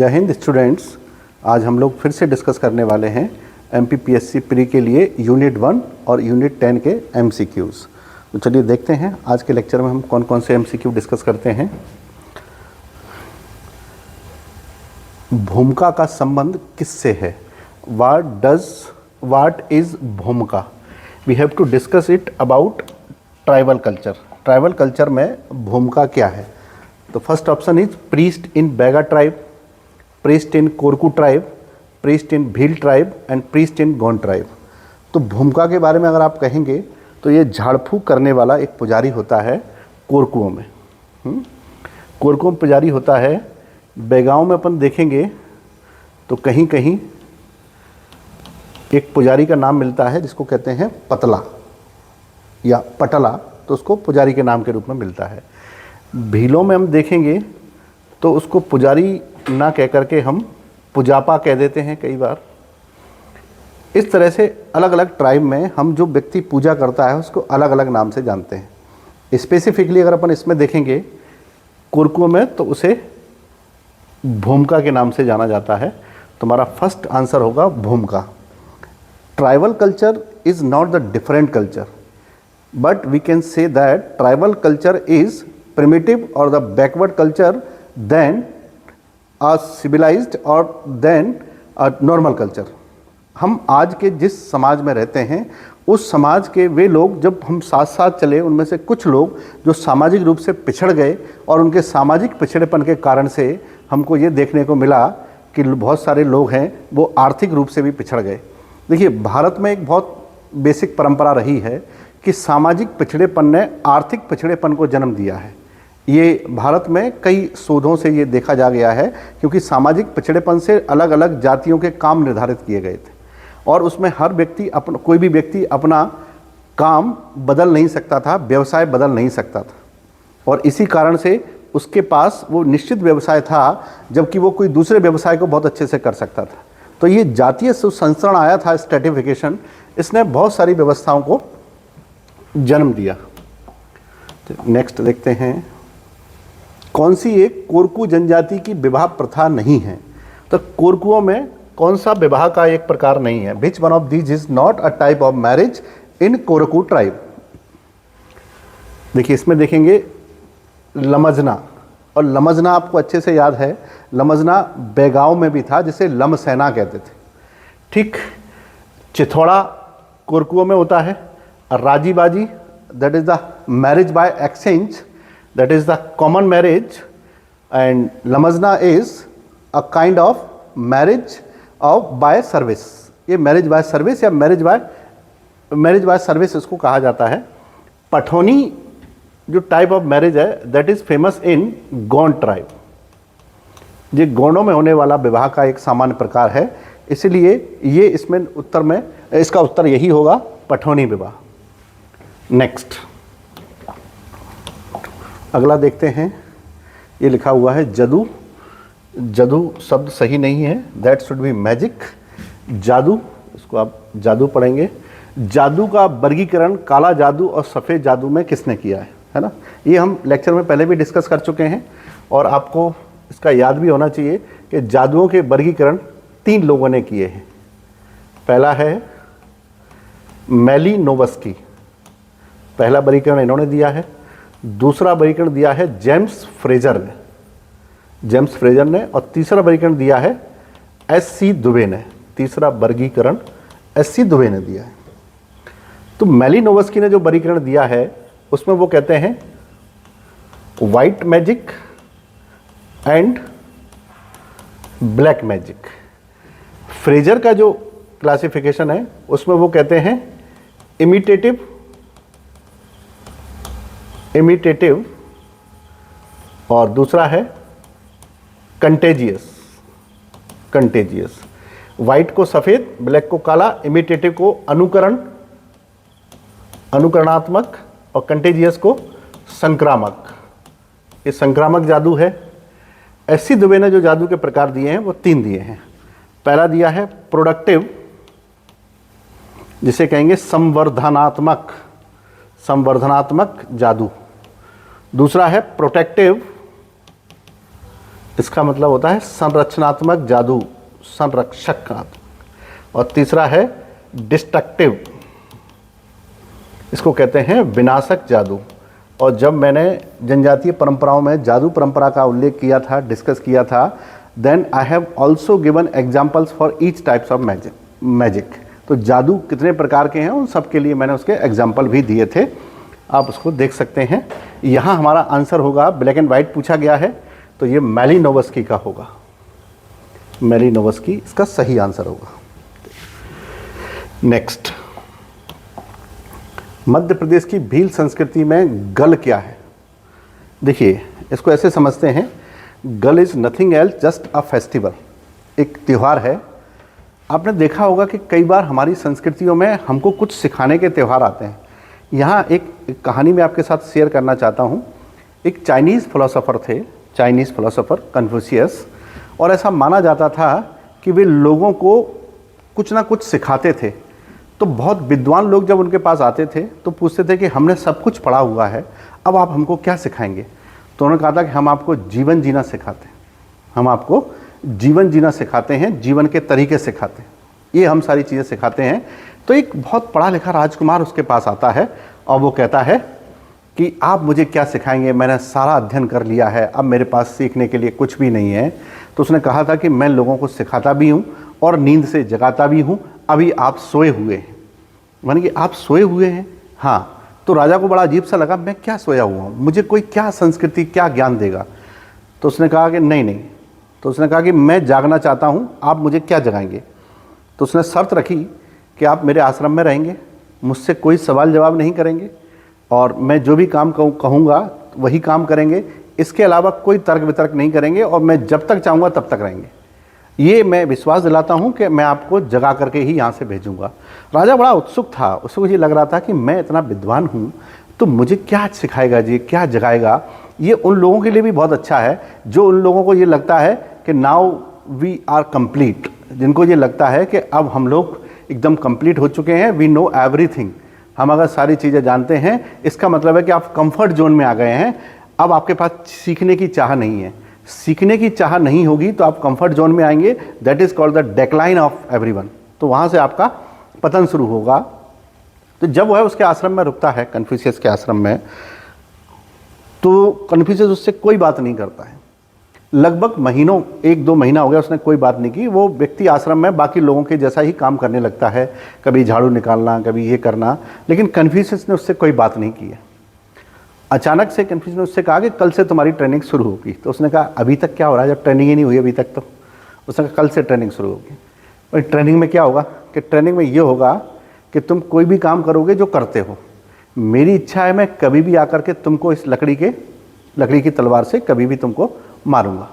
जय हिंद स्टूडेंट्स। आज हम लोग फिर से डिस्कस करने वाले हैं एमपीपीएससी प्री के लिए यूनिट 1 और यूनिट 10 के एमसीक्यूज़। तो चलिए देखते हैं आज के लेक्चर में हम कौन कौन से एमसीक्यू डिस्कस करते हैं। भूमिका का संबंध किससे है? व्हाट इज भूमिका? We have to discuss it about tribal culture. Tribal culture में भूमिका क्या है? तो first option is priest in Baiga tribe, priest in Korku tribe, priest in Bhil tribe and priest in Gond tribe. तो भूमिका के बारे में अगर आप कहेंगे तो ये झाड़ फूक करने वाला एक पुजारी होता है कोरकुओं में। कोरकुओं में पुजारी होता है। बैगाओं में अपन देखेंगे तो कहीं कहीं एक पुजारी का नाम मिलता है जिसको कहते हैं पतला या पटला, तो उसको पुजारी के नाम के रूप में मिलता है। भीलों में हम देखेंगे तो उसको पुजारी ना कह करके हम पुजापा कह देते हैं कई बार। इस तरह से अलग अलग ट्राइब में हम जो व्यक्ति पूजा करता है उसको अलग अलग नाम से जानते हैं। स्पेसिफिकली अगर अपन इसमें देखेंगे कोरकुओं में तो उसे भूमिका के नाम से जाना जाता है। तो हमारा फर्स्ट आंसर होगा भूमिका। Tribal culture is not the different culture, but we can say that tribal culture is primitive और the backward culture than a civilized और then a normal culture। हम आज के जिस समाज में रहते हैं उस समाज के वे लोग जब हम साथ साथ चले, उनमें से कुछ लोग जो सामाजिक रूप से पिछड़ गए और उनके सामाजिक पिछड़ेपन के कारण से हमको ये देखने को मिला कि बहुत सारे लोग हैं वो आर्थिक रूप से भी पिछड़ गए। देखिए, भारत में एक बहुत बेसिक परंपरा रही है कि सामाजिक पिछड़ेपन ने आर्थिक पिछड़ेपन को जन्म दिया है। ये भारत में कई शोधों से ये देखा जा गया है, क्योंकि सामाजिक पिछड़ेपन से अलग अलग जातियों के काम निर्धारित किए गए थे और उसमें हर व्यक्ति कोई भी व्यक्ति अपना काम बदल नहीं सकता था, व्यवसाय बदल नहीं सकता था, और इसी कारण से उसके पास वो निश्चित व्यवसाय था जबकि वो कोई दूसरे व्यवसाय को बहुत अच्छे से कर सकता था। तो ये जातीय संस्करण आया था, स्ट्रेटिफिकेशन, इसने बहुत सारी व्यवस्थाओं को जन्म दिया। नेक्स्ट देखते हैं, कौन सी एक कोरकू जनजाति की विवाह प्रथा नहीं है? तो कोरकुओं में कौन सा विवाह का एक प्रकार नहीं है? Which one of these is not a type of marriage in Korku tribe? देखिए, इसमें देखेंगे लमजना, और लमजना आपको अच्छे से याद है, लमजना बैगाओं में भी था जिसे लमसेना कहते थे। ठीक, चिथौड़ा कोरकुओं में होता है। राजी बाजी, that is the marriage by exchange, that is the common marriage, and lamazna is a kind of marriage of by service। ये marriage by service या marriage by service इसको कहा जाता है। पठौनी जो टाइप ऑफ मैरिज है that is famous in Gond tribe. ये गोंडों में होने वाला विवाह का एक सामान्य प्रकार है, इसलिए ये इसमें उत्तर में इसका उत्तर यही होगा, पठौनी विवाह। नेक्स्ट अगला देखते हैं, ये लिखा हुआ है जदू। जदू शब्द सही नहीं है, दैट शुड बी मैजिक। जादू, इसको आप जादू पढ़ेंगे। जादू का वर्गीकरण काला जादू और सफ़ेद जादू में किसने किया है ना? ये हम लेक्चर में पहले भी डिस्कस कर चुके हैं और आपको इसका याद भी होना चाहिए कि जादुओं के वर्गीकरण 3 लोगों ने किए हैं। पहला है मैलिनोवस्की, पहला वर्गीकरण इन्होंने दिया है। दूसरा वर्गीकरण दिया है जेम्स फ्रेजर ने, और तीसरा वर्गीकरण दिया है एस.सी. दुबे ने। तीसरा वर्गीकरण एस.सी. दुबे ने दिया है। तो मैलिनोवस्की ने जो वर्गीकरण दिया है उसमें वो कहते हैं white magic and black magic. Fraser का जो क्लासिफिकेशन है उसमें वो कहते हैं इमिटेटिव और दूसरा है कंटेजियस। वाइट को सफ़ेद, ब्लैक को काला, इमिटेटिव को अनुकरणात्मक और कंटेजियस को संक्रामक। ये संक्रामक जादू है। एस.सी. दुबे ने जो जादू के प्रकार दिए हैं वो 3 दिए हैं। पहला दिया है प्रोडक्टिव, जिसे कहेंगे संवर्धनात्मक जादू। दूसरा है प्रोटेक्टिव इसका मतलब होता है संरचनात्मक जादू, संरक्षकात्मक। और तीसरा है डिस्ट्रक्टिव, इसको कहते हैं विनाशक जादू। और जब मैंने जनजातीय परंपराओं में जादू परंपरा का उल्लेख किया था, डिस्कस किया था, then I have also given examples for each types of magic. तो जादू कितने प्रकार के हैं उन सब के लिए मैंने उसके एग्जाम्पल भी दिए थे, आप उसको देख सकते हैं। यहाँ हमारा आंसर होगा, ब्लैक एंड वाइट पूछा गया है तो ये मैलिनोवस्की का होगा, मैलिनोवस्की इसका सही आंसर होगा। नेक्स्ट, मध्य प्रदेश की भील संस्कृति में गल क्या है? देखिए इसको ऐसे समझते हैं, गल is nothing else just a festival, एक त्यौहार है। आपने देखा होगा कि कई बार हमारी संस्कृतियों में हमको कुछ सिखाने के त्यौहार आते हैं। यहाँ एक कहानी मैं आपके साथ शेयर करना चाहता हूँ। एक चाइनीज़ फिलोसोफर थे, चाइनीज़ फिलोसोफर कन्फ्यूशियस, और ऐसा माना जाता था कि वे लोगों को कुछ ना कुछ सिखाते थे। तो बहुत विद्वान लोग जब उनके पास आते थे तो पूछते थे कि हमने सब कुछ पढ़ा हुआ है, अब आप हमको क्या सिखाएंगे? तो उन्होंने कहा था कि हम आपको जीवन जीना सिखाते हैं, हम आपको जीवन जीना सिखाते हैं, जीवन के तरीके सिखाते हैं, ये हम सारी चीज़ें सिखाते हैं। तो एक बहुत पढ़ा लिखा राजकुमार उसके पास आता है और वो कहता है कि आप मुझे क्या सिखाएंगे, मैंने सारा अध्ययन कर लिया है, अब मेरे पास सीखने के लिए कुछ भी नहीं है। तो उसने कहा था कि मैं लोगों को सिखाता भी हूँ और नींद से जगाता भी हूँ, अभी आप सोए हुए हैं। माने कि आप सोए हुए हैं? हाँ। तो राजा को बड़ा अजीब सा लगा, मैं क्या सोया हुआ हूँ, मुझे कोई क्या संस्कृति क्या ज्ञान देगा? तो उसने कहा कि नहीं। तो उसने कहा कि मैं जागना चाहता हूँ, आप मुझे क्या जगाएंगे? तो उसने शर्त रखी कि आप मेरे आश्रम में रहेंगे, मुझसे कोई सवाल जवाब नहीं करेंगे और मैं जो भी काम कहूँगा वही काम करेंगे, इसके अलावा कोई तर्क वितर्क नहीं करेंगे और मैं जब तक चाहूँगा तब तक रहेंगे। ये मैं विश्वास दिलाता हूँ कि मैं आपको जगा करके ही यहाँ से भेजूँगा। राजा बड़ा उत्सुक था, उसको ये लग रहा था कि मैं इतना विद्वान हूँ तो मुझे क्या सिखाएगा जी, क्या जगाएगा। ये उन लोगों के लिए भी बहुत अच्छा है जो उन लोगों को ये लगता है कि नाउ वी आर कंप्लीट, जिनको ये लगता है कि अब हम लोग एकदम कंप्लीट हो चुके हैं, वी नो एवरीथिंग, हम अगर सारी चीज़ें जानते हैं, इसका मतलब है कि आप कंफर्ट जोन में आ गए हैं, अब आपके पास सीखने की चाह नहीं है। सीखने की चाह नहीं होगी तो आप कंफर्ट जोन में आएंगे, that is called the decline of everyone. तो वहाँ से आपका पतन शुरू होगा। तो जब वह उसके आश्रम में रुकता है, कन्फ्यूशियस के आश्रम में, तो कन्फ्यूशियस उससे कोई बात नहीं करता है। लगभग महीनों, 1-2 महीना हो गया, उसने कोई बात नहीं की। वो व्यक्ति आश्रम में बाकी लोगों के जैसा ही काम करने लगता है, कभी झाड़ू निकालना, कभी ये करना, लेकिन कन्फ्यूशियस ने उससे कोई बात नहीं की है। अचानक से कन्फ्यूशियस ने उससे कहा कि कल से तुम्हारी ट्रेनिंग शुरू होगी। तो उसने कहा अभी तक क्या हो रहा है, जब ट्रेनिंग ही नहीं हुई अभी तक? तो उसने कहा कल से ट्रेनिंग शुरू होगी। और ट्रेनिंग में क्या होगा कि ट्रेनिंग में ये होगा कि तुम कोई भी काम करोगे जो करते हो, मेरी इच्छा है मैं कभी भी आकर के तुमको इस लकड़ी की तलवार से कभी भी तुमको मारूंगा।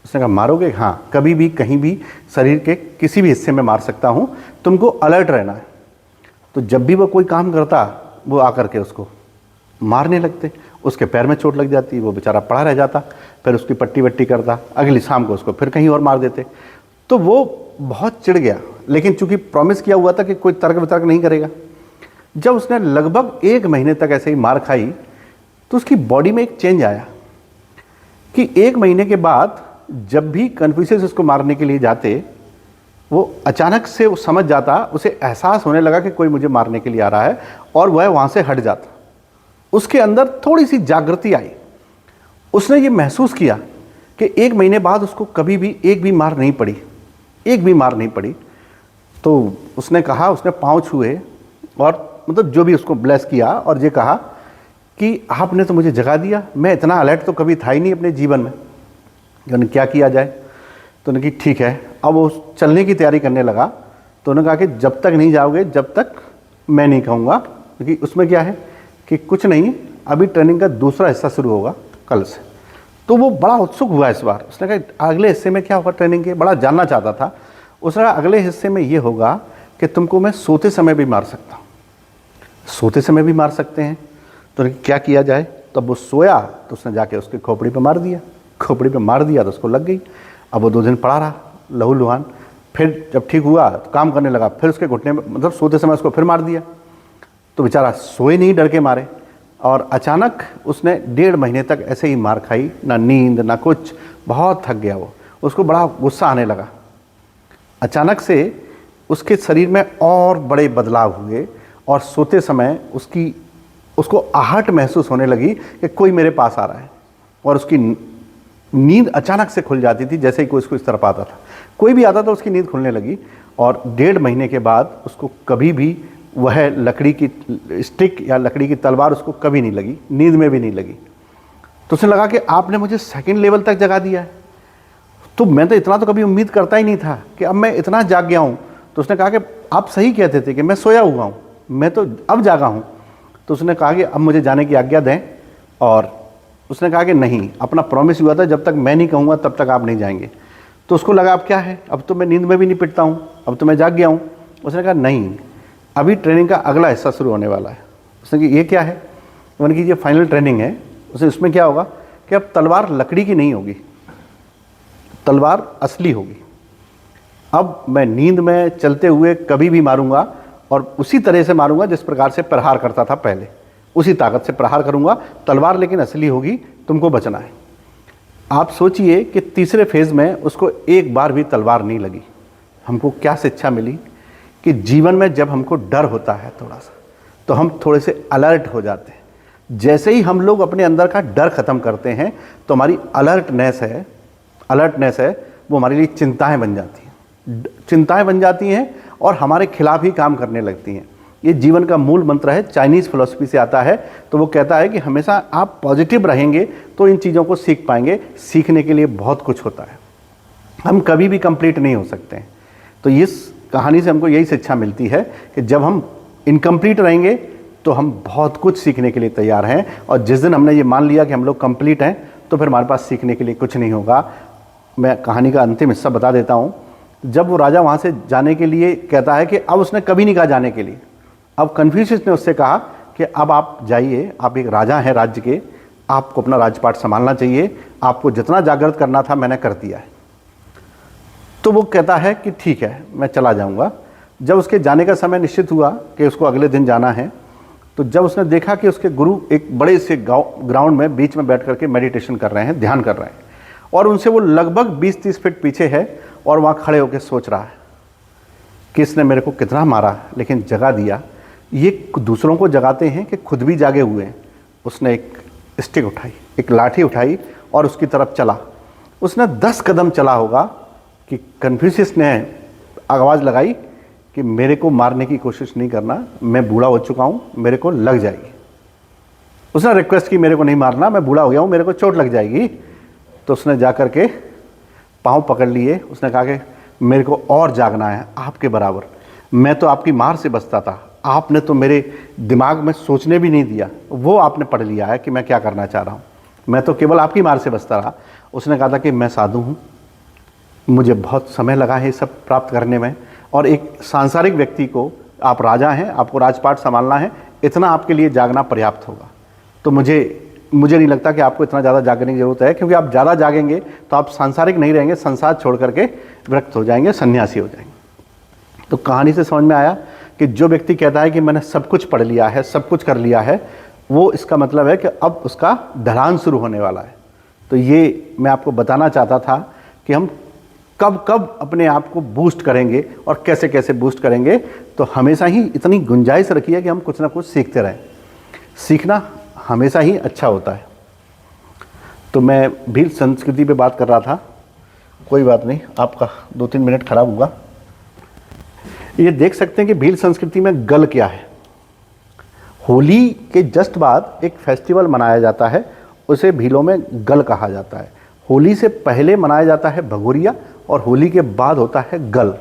उसने कहा मारोगे? हाँ, कभी भी कहीं भी शरीर के किसी भी हिस्से में मार सकता हूँ, तुमको अलर्ट रहना है। तो जब भी वो कोई काम करता वो आकर के उसको मारने लगते, उसके पैर में चोट लग जाती, वो बेचारा पड़ा रह जाता, फिर उसकी पट्टी वट्टी करता, अगली शाम को उसको फिर कहीं और मार देते। तो वो बहुत चिढ़ गया, लेकिन चूंकि प्रॉमिस किया हुआ था कि कोई तर्क वितर्क नहीं करेगा। जब उसने लगभग 1 महीने तक ऐसे ही मार खाई तो उसकी बॉडी में एक चेंज आया कि 1 महीने के बाद जब भी कन्फ्यूशियस उसको मारने के लिए जाते, वो अचानक से वो समझ जाता, उसे एहसास होने लगा कि कोई मुझे मारने के लिए आ रहा है और वह वहाँ से हट जाता। उसके अंदर थोड़ी सी जागृति आई। उसने ये महसूस किया कि 1 महीने बाद उसको कभी भी एक भी मार नहीं पड़ी। तो उसने कहा, उसने पाँव छुए और मतलब जो भी उसको ब्लेस किया और ये कहा कि आपने तो मुझे जगा दिया, मैं इतना अलर्ट तो कभी था ही नहीं अपने जीवन में, उन्होंने क्या किया जाए। तो उन्होंने कहा ठीक है। अब वो चलने की तैयारी करने लगा। तो उन्होंने कहा कि जब तक नहीं जाओगे जब तक मैं नहीं कहूँगा, क्योंकि उसमें क्या है कि कुछ नहीं, अभी ट्रेनिंग का दूसरा हिस्सा शुरू होगा कल से। तो वो बड़ा उत्सुक हुआ इस बार। उसने कहा अगले हिस्से में क्या होगा ट्रेनिंग के, बड़ा जानना चाहता था। उसने कहा अगले हिस्से में ये होगा कि तुमको मैं सोते समय भी मार सकता हूँ। सोते समय भी मार सकते हैं? तो क्या किया जाए? तब वो सोया तो उसने जाके उसके खोपड़ी पे मार दिया तो उसको लग गई। अब वो 2 दिन पड़ा रहा लहूलुहान। फिर जब ठीक हुआ तो काम करने लगा, फिर उसके घुटने में मतलब सोते समय उसको फिर मार दिया। तो बेचारा सोए नहीं, डर के मारे, और अचानक उसने 1.5 महीने तक ऐसे ही मार खाई, ना नींद ना कुछ, बहुत थक गया वो, उसको बड़ा गुस्सा आने लगा। अचानक से उसके शरीर में और बड़े बदलाव हुए और सोते समय उसको आहट महसूस होने लगी कि कोई मेरे पास आ रहा है, और उसकी नींद अचानक से खुल जाती थी। जैसे ही कोई उसको इस तरफ आता था, कोई भी आता था, उसकी नींद खुलने लगी। और 1.5 महीने के बाद उसको कभी भी वह लकड़ी की स्टिक या लकड़ी की तलवार उसको कभी नहीं लगी, नींद में भी नहीं लगी। तो उसे लगा कि आपने मुझे 2nd लेवल तक जगा दिया है। तो मैं तो इतना तो कभी उम्मीद करता ही नहीं था कि अब मैं इतना जाग गया हूँ। तो उसने कहा कि आप सही कहते थे कि मैं सोया हुआ हूँ, मैं तो अब जागा हूँ। तो उसने कहा कि अब मुझे जाने की आज्ञा दें। और उसने कहा कि नहीं, अपना प्रॉमिस हुआ था, जब तक मैं नहीं कहूँगा तब तक आप नहीं जाएंगे। तो उसको लगा अब क्या है, अब तो मैं नींद में भी नहीं पिटता हूँ, अब तो मैं जाग गया हूँ। उसने कहा नहीं, अभी ट्रेनिंग का अगला हिस्सा शुरू होने वाला है। उसने कहा ये क्या है? उन्होंने कहा ये फाइनल ट्रेनिंग है। उसे उसमें क्या होगा कि अब तलवार लकड़ी की नहीं होगी, तलवार असली होगी। अब मैं नींद में चलते हुए कभी भी मारूंगा और उसी तरह से मारूंगा जिस प्रकार से प्रहार करता था पहले, उसी ताकत से प्रहार करूंगा। तलवार लेकिन असली होगी, तुमको बचना है। आप सोचिए कि तीसरे फेज में उसको एक बार भी तलवार नहीं लगी। हमको क्या शिक्षा मिली कि जीवन में जब हमको डर होता है थोड़ा सा, तो हम थोड़े से अलर्ट हो जाते हैं। जैसे ही हम लोग अपने अंदर का डर खत्म करते हैं तो हमारी अलर्टनेस है वो हमारे लिए चिंताएं बन जाती हैं और हमारे खिलाफ ही काम करने लगती हैं। ये जीवन का मूल मंत्र है, चाइनीज़ फिलॉसफी से आता है। तो वो कहता है कि हमेशा आप पॉजिटिव रहेंगे तो इन चीज़ों को सीख पाएंगे। सीखने के लिए बहुत कुछ होता है, हम कभी भी कंप्लीट नहीं हो सकते हैं। तो इस कहानी से हमको यही शिक्षा मिलती है कि जब हम इनकम्प्लीट रहेंगे तो हम बहुत कुछ सीखने के लिए तैयार हैं, और जिस दिन हमने ये मान लिया कि हम लोग कंप्लीट हैं तो फिर हमारे पास सीखने के लिए कुछ नहीं होगा। मैं कहानी का अंतिम हिस्सा बता देता हूँ। जब वो राजा वहाँ से जाने के लिए कहता है कि अब उसने कभी नहीं कहा जाने के लिए, अब कन्फ्यूशियस ने उससे कहा कि अब आप जाइए, आप एक राजा हैं राज्य के, आपको अपना राजपाट संभालना चाहिए, आपको जितना जागृत करना था मैंने कर दिया है। तो वो कहता है कि ठीक है, मैं चला जाऊंगा। जब उसके जाने का समय निश्चित हुआ कि उसको अगले दिन जाना है, तो जब उसने देखा कि उसके गुरु एक बड़े से ग्राउंड में बीच में बैठ करके मेडिटेशन कर रहे हैं, ध्यान कर रहे हैं, और उनसे वो लगभग 20-30 फीट पीछे है, और वहाँ खड़े होकर सोच रहा है कि इसने मेरे को कितना मारा लेकिन जगा दिया। ये दूसरों को जगाते हैं कि खुद भी जागे हुए हैं। उसने एक स्टिक उठाई, एक लाठी उठाई और उसकी तरफ चला। उसने 10 कदम चला होगा कि कन्फ्यूशियस ने आवाज़ लगाई कि मेरे को मारने की कोशिश नहीं करना, मैं बूढ़ा हो चुका हूँ, मेरे को लग जाएगी। उसने रिक्वेस्ट की, मेरे को नहीं मारना, मैं बूढ़ा हो गया हूँ, मेरे को चोट लग जाएगी। तो उसने जा कर के पाँव पकड़ लिए। उसने कहा कि मेरे को और जागना है आपके बराबर। मैं तो आपकी मार से बचता था, आपने तो मेरे दिमाग में सोचने भी नहीं दिया, वो आपने पढ़ लिया है कि मैं क्या करना चाह रहा हूँ। मैं तो केवल आपकी मार से बचता रहा। उसने कहा था कि मैं साधु हूँ, मुझे बहुत समय लगा है ये सब प्राप्त करने में, और एक सांसारिक व्यक्ति को, आप राजा हैं, आपको राजपाट संभालना है, इतना आपके लिए जागना पर्याप्त होगा। तो मुझे नहीं लगता कि आपको इतना ज़्यादा जागने की ज़रूरत है, क्योंकि आप ज़्यादा जागेंगे तो आप सांसारिक नहीं रहेंगे, संसार छोड़ करके विरक्त हो जाएंगे, सन्यासी हो जाएंगे। तो कहानी से समझ में आया कि जो व्यक्ति कहता है कि मैंने सब कुछ पढ़ लिया है, सब कुछ कर लिया है, वो इसका मतलब है कि अब उसका ढलान शुरू होने वाला है। तो ये मैं आपको बताना चाहता था कि हम कब कब अपने आप को बूस्ट करेंगे और कैसे कैसे बूस्ट करेंगे। तो हमेशा ही इतनी गुंजाइश रखिए कि हम कुछ ना कुछ सीखते रहें। सीखना हमेशा ही अच्छा होता है। तो मैं भील संस्कृति पे बात कर रहा था, कोई बात नहीं, आपका 2-3 मिनट खराब हुआ। ये देख सकते हैं कि भील संस्कृति में गल क्या है। होली के जस्ट बाद एक फेस्टिवल मनाया जाता है, उसे भीलों में गल कहा जाता है। होली से पहले मनाया जाता है भगोरिया और होली के बाद होता है गल।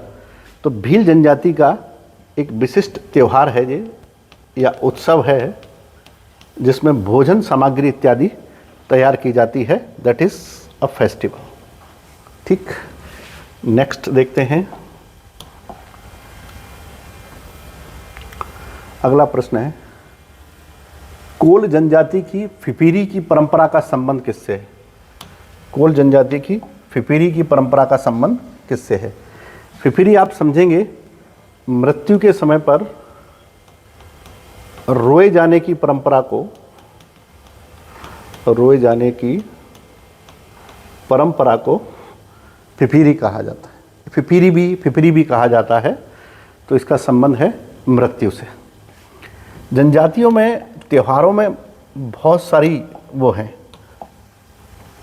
तो भील जनजाति का एक विशिष्ट त्यौहार है ये, या उत्सव है, जिसमें भोजन सामग्री इत्यादि तैयार की जाती है। That is a festival. ठीक, नेक्स्ट देखते हैं। अगला प्रश्न है, कोल जनजाति की फिफिरी की परंपरा का संबंध किससे है? कोल जनजाति की फिफिरी की परंपरा का संबंध किससे है? फिफिरी आप समझेंगे, मृत्यु के समय पर रोए जाने की परंपरा को, रोए जाने की परंपरा को फिफिरी कहा जाता है। फिफिरी भी कहा जाता है। तो इसका संबंध है मृत्यु से। जनजातियों में त्योहारों में बहुत सारी वो हैं,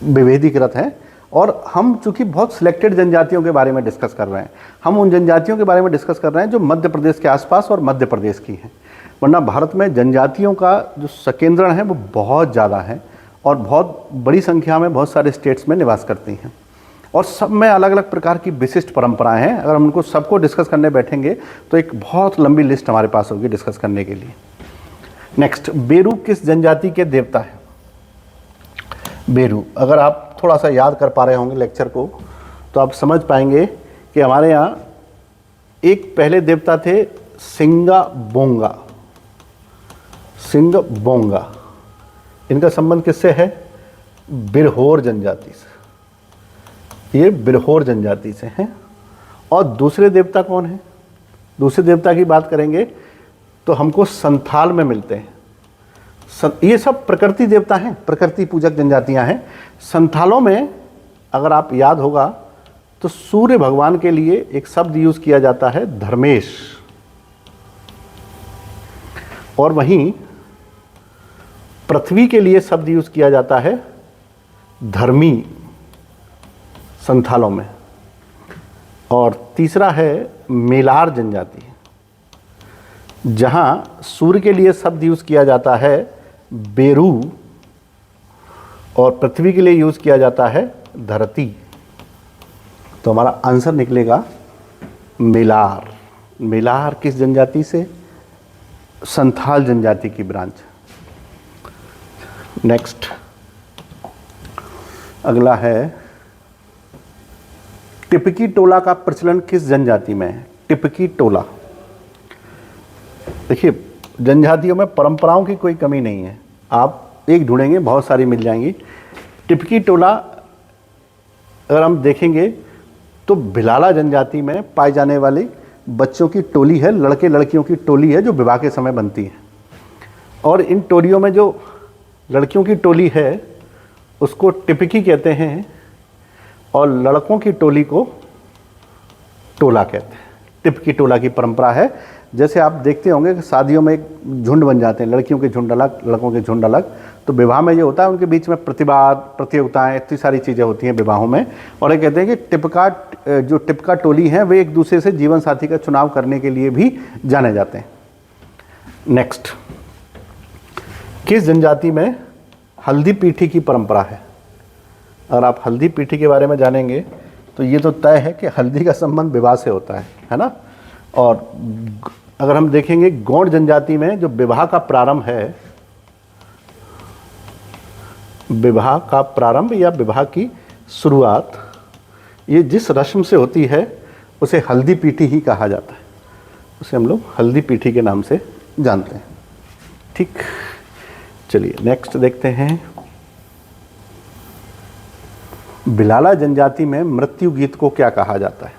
विभेदीकृत हैं, और हम चूंकि बहुत सिलेक्टेड जनजातियों के बारे में डिस्कस कर रहे हैं, हम उन जनजातियों के बारे में डिस्कस कर रहे हैं जो मध्य प्रदेश के आसपास और मध्य प्रदेश की हैं। वरना भारत में जनजातियों का जो संकेंद्रण है वो बहुत ज़्यादा है और बहुत बड़ी संख्या में बहुत सारे स्टेट्स में निवास करती हैं, और सब में अलग अलग प्रकार की विशिष्ट परंपराएं हैं। अगर हम उनको सबको डिस्कस करने बैठेंगे तो एक बहुत लंबी लिस्ट हमारे पास होगी डिस्कस करने के लिए। नेक्स्ट, बेरू किस जनजाति के देवता है? बेरू, अगर आप थोड़ा सा याद कर पा रहे होंगे लेक्चर को तो आप समझ पाएंगे कि हमारे यहाँ एक पहले देवता थे सिंगा बोंगा। सिंग बोंगा, इनका संबंध किससे है? बिरहोर जनजाति से। ये बिरहोर जनजाति से हैं। और दूसरे देवता कौन है? दूसरे देवता की बात करेंगे तो हमको संथाल में मिलते हैं। ये सब प्रकृति देवता हैं, प्रकृति पूजक जनजातियां हैं। संथालों में अगर आप याद होगा तो सूर्य भगवान के लिए एक शब्द यूज किया जाता है धर्मेश, और वहीं पृथ्वी के लिए शब्द यूज किया जाता है धर्मी संथालों में। और तीसरा है मेलार जनजाति, जहां सूर्य के लिए शब्द यूज किया जाता है बेरू और पृथ्वी के लिए यूज किया जाता है धरती। तो हमारा आंसर निकलेगा मेलार। मेलार किस जनजाति से? संथाल जनजाति की ब्रांच। नेक्स्ट, अगला है टिपकी टोला का प्रचलन किस जनजाति में है? टिपकी टोला, देखिए जनजातियों में परंपराओं की कोई कमी नहीं है, आप एक ढूंढेंगे बहुत सारी मिल जाएंगी। टिपकी टोला अगर हम देखेंगे तो भिलाला जनजाति में पाई जाने वाली बच्चों की टोली है, लड़के लड़कियों की टोली है जो विवाह के समय बनती है। और इन टोलियों में जो लड़कियों की टोली है उसको टिपकी कहते हैं और लड़कों की टोली को टोला कहते हैं। टिपकी टोला की परंपरा है। जैसे आप देखते होंगे कि शादियों में एक झुंड बन जाते हैं, लड़कियों के झुंड अलग, लड़कों के झुंड अलग। तो विवाह में ये होता है उनके बीच में प्रतिवाद, प्रतियोगिताएं, इतनी सारी चीज़ें होती हैं विवाहों में। और ये कहते हैं कि जो टिपका टोली हैं वे एक दूसरे से जीवन साथी का चुनाव करने के लिए भी जाने जाते हैं। नेक्स्ट, किस जनजाति में हल्दी पीठी की परंपरा है? अगर आप हल्दी पीठी के बारे में जानेंगे तो ये तो तय है कि हल्दी का संबंध विवाह से होता है ना। और अगर हम देखेंगे गौड़ जनजाति में जो विवाह का प्रारंभ है, विवाह का प्रारंभ या विवाह की शुरुआत, ये जिस रस्म से होती है उसे हल्दी पीठी ही कहा जाता है। उसे हम लोग हल्दी पीठी के नाम से जानते हैं। ठीक, चलिए नेक्स्ट देखते हैं। भिलाला जनजाति में मृत्यु गीत को क्या कहा जाता है?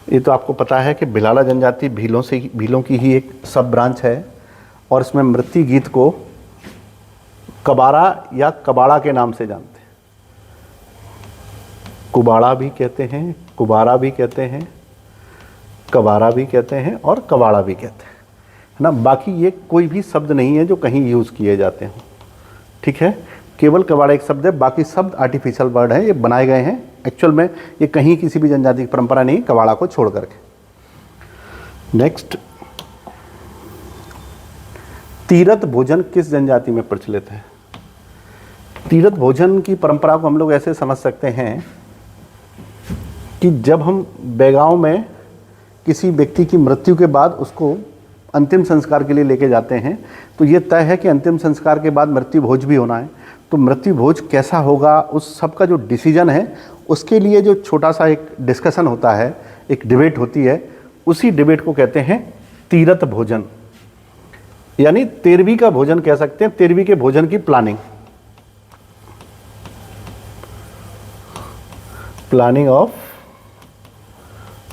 ये तो आपको पता है कि भिलाला जनजाति भीलों की ही एक सब ब्रांच है और इसमें मृत्यु गीत को कबारा या कबाड़ा के नाम से जानते हैं। कुबाड़ा भी कहते हैं, कुबारा भी कहते हैं, कबारा भी कहते हैं और कबाड़ा भी कहते हैं, है ना। बाकी ये कोई भी शब्द नहीं है जो कहीं यूज़ किए जाते हों, ठीक है। केवल कबाड़ा एक शब्द है, बाकी शब्द आर्टिफिशियल वर्ड है, ये बनाए गए हैं। एक्चुअल में ये कहीं किसी भी जनजाति की परंपरा नहीं, कबाड़ा को छोड़ करके। नेक्स्ट, तीरथ भोजन किस जनजाति में प्रचलित है? तीरथ भोजन की परंपरा को हम लोग ऐसे समझ सकते हैं कि जब हम बेगांव में किसी व्यक्ति की मृत्यु के बाद उसको अंतिम संस्कार के लिए लेके जाते हैं तो ये तय है कि अंतिम संस्कार के बाद मृत्यु भोज भी होना है। तो मृत्यु भोज कैसा होगा, उस सब का जो डिसीजन है उसके लिए जो छोटा सा एक डिस्कशन होता है, एक डिबेट होती है, उसी डिबेट को कहते हैं तीरथ भोजन, यानी 13वीं का भोजन कह सकते हैं। 13वीं के भोजन की प्लानिंग ऑफ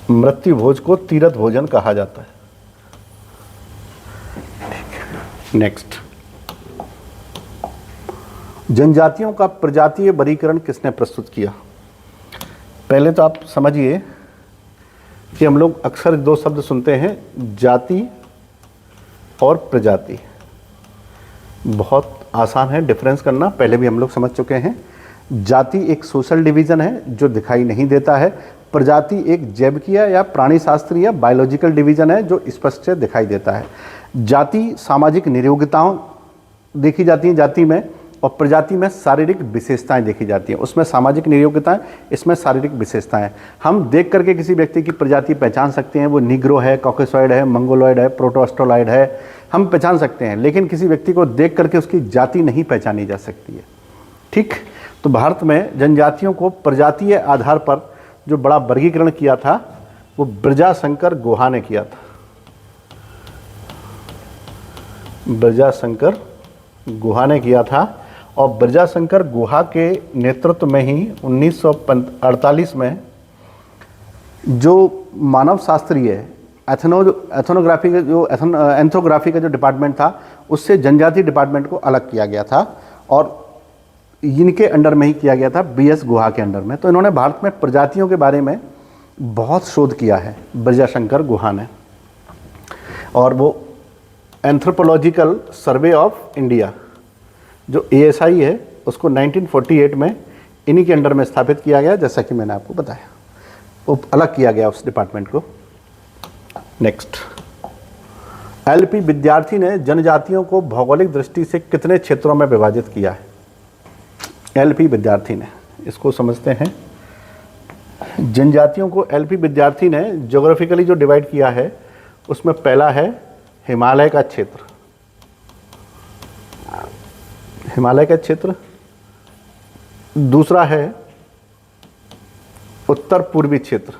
मृत्यु भोज को तीरथ भोजन कहा जाता है। नेक्स्ट, जनजातियों का प्रजातीय वर्गीकरण किसने प्रस्तुत किया? पहले तो आप समझिए कि हम लोग अक्सर दो शब्द सुनते हैं, जाति और प्रजाति। बहुत आसान है डिफरेंस करना, पहले भी हम लोग समझ चुके हैं। जाति एक सोशल डिवीज़न है जो दिखाई नहीं देता है। प्रजाति एक जैविकीय या प्राणी शास्त्रीय या बायोलॉजिकल डिवीज़न है जो स्पष्ट से दिखाई देता है। जाति सामाजिक नियोगिताओं देखी जाती हैं जाति में, और प्रजाति में शारीरिक विशेषताएं देखी जाती हैं। उसमें सामाजिक नियोगिताएं, इसमें शारीरिक विशेषताएं। हम देख करके किसी व्यक्ति की प्रजाति पहचान सकते हैं, वो निग्रो है, कॉकेसॉइड है, मंगोलॉइड है, प्रोटोस्टोलॉइड है, हम पहचान सकते हैं, लेकिन किसी व्यक्ति को देख करके उसकी जाति नहीं पहचानी जा सकती है। ठीक, तो भारत में जनजातियों को प्रजातीय आधार पर जो बड़ा वर्गीकरण किया था वो ब्रजाशंकर गुहा ने किया था। ब्रजाशंकर गुहा ने किया था, और ब्रजाशंकर गुहा के नेतृत्व में ही 1948 में जो मानव शास्त्रीय एथनोग्राफी का जो एंथ्रोग्राफी का जो डिपार्टमेंट था, उससे जनजाति डिपार्टमेंट को अलग किया गया था और इनके अंडर में ही किया गया था, बीएस गुहा के अंडर में। तो इन्होंने भारत में प्रजातियों के बारे में बहुत शोध किया है ब्रजाशंकर गुहा ने। और वो एंथ्रोपोलॉजिकल सर्वे ऑफ इंडिया जो ASI है, उसको 1948 में इन्हीं के अंडर में स्थापित किया गया, जैसा कि मैंने आपको बताया। वो अलग किया गया उस डिपार्टमेंट को। नेक्स्ट, LP विद्यार्थी ने जनजातियों को भौगोलिक दृष्टि से कितने क्षेत्रों में विभाजित किया है? LP विद्यार्थी ने, इसको समझते हैं। जनजातियों को LP विद्यार्थी ने ज्योग्राफिकली जो डिवाइड किया है, उसमें पहला है हिमालय का क्षेत्र, हिमालय का क्षेत्र। दूसरा है उत्तर पूर्वी क्षेत्र।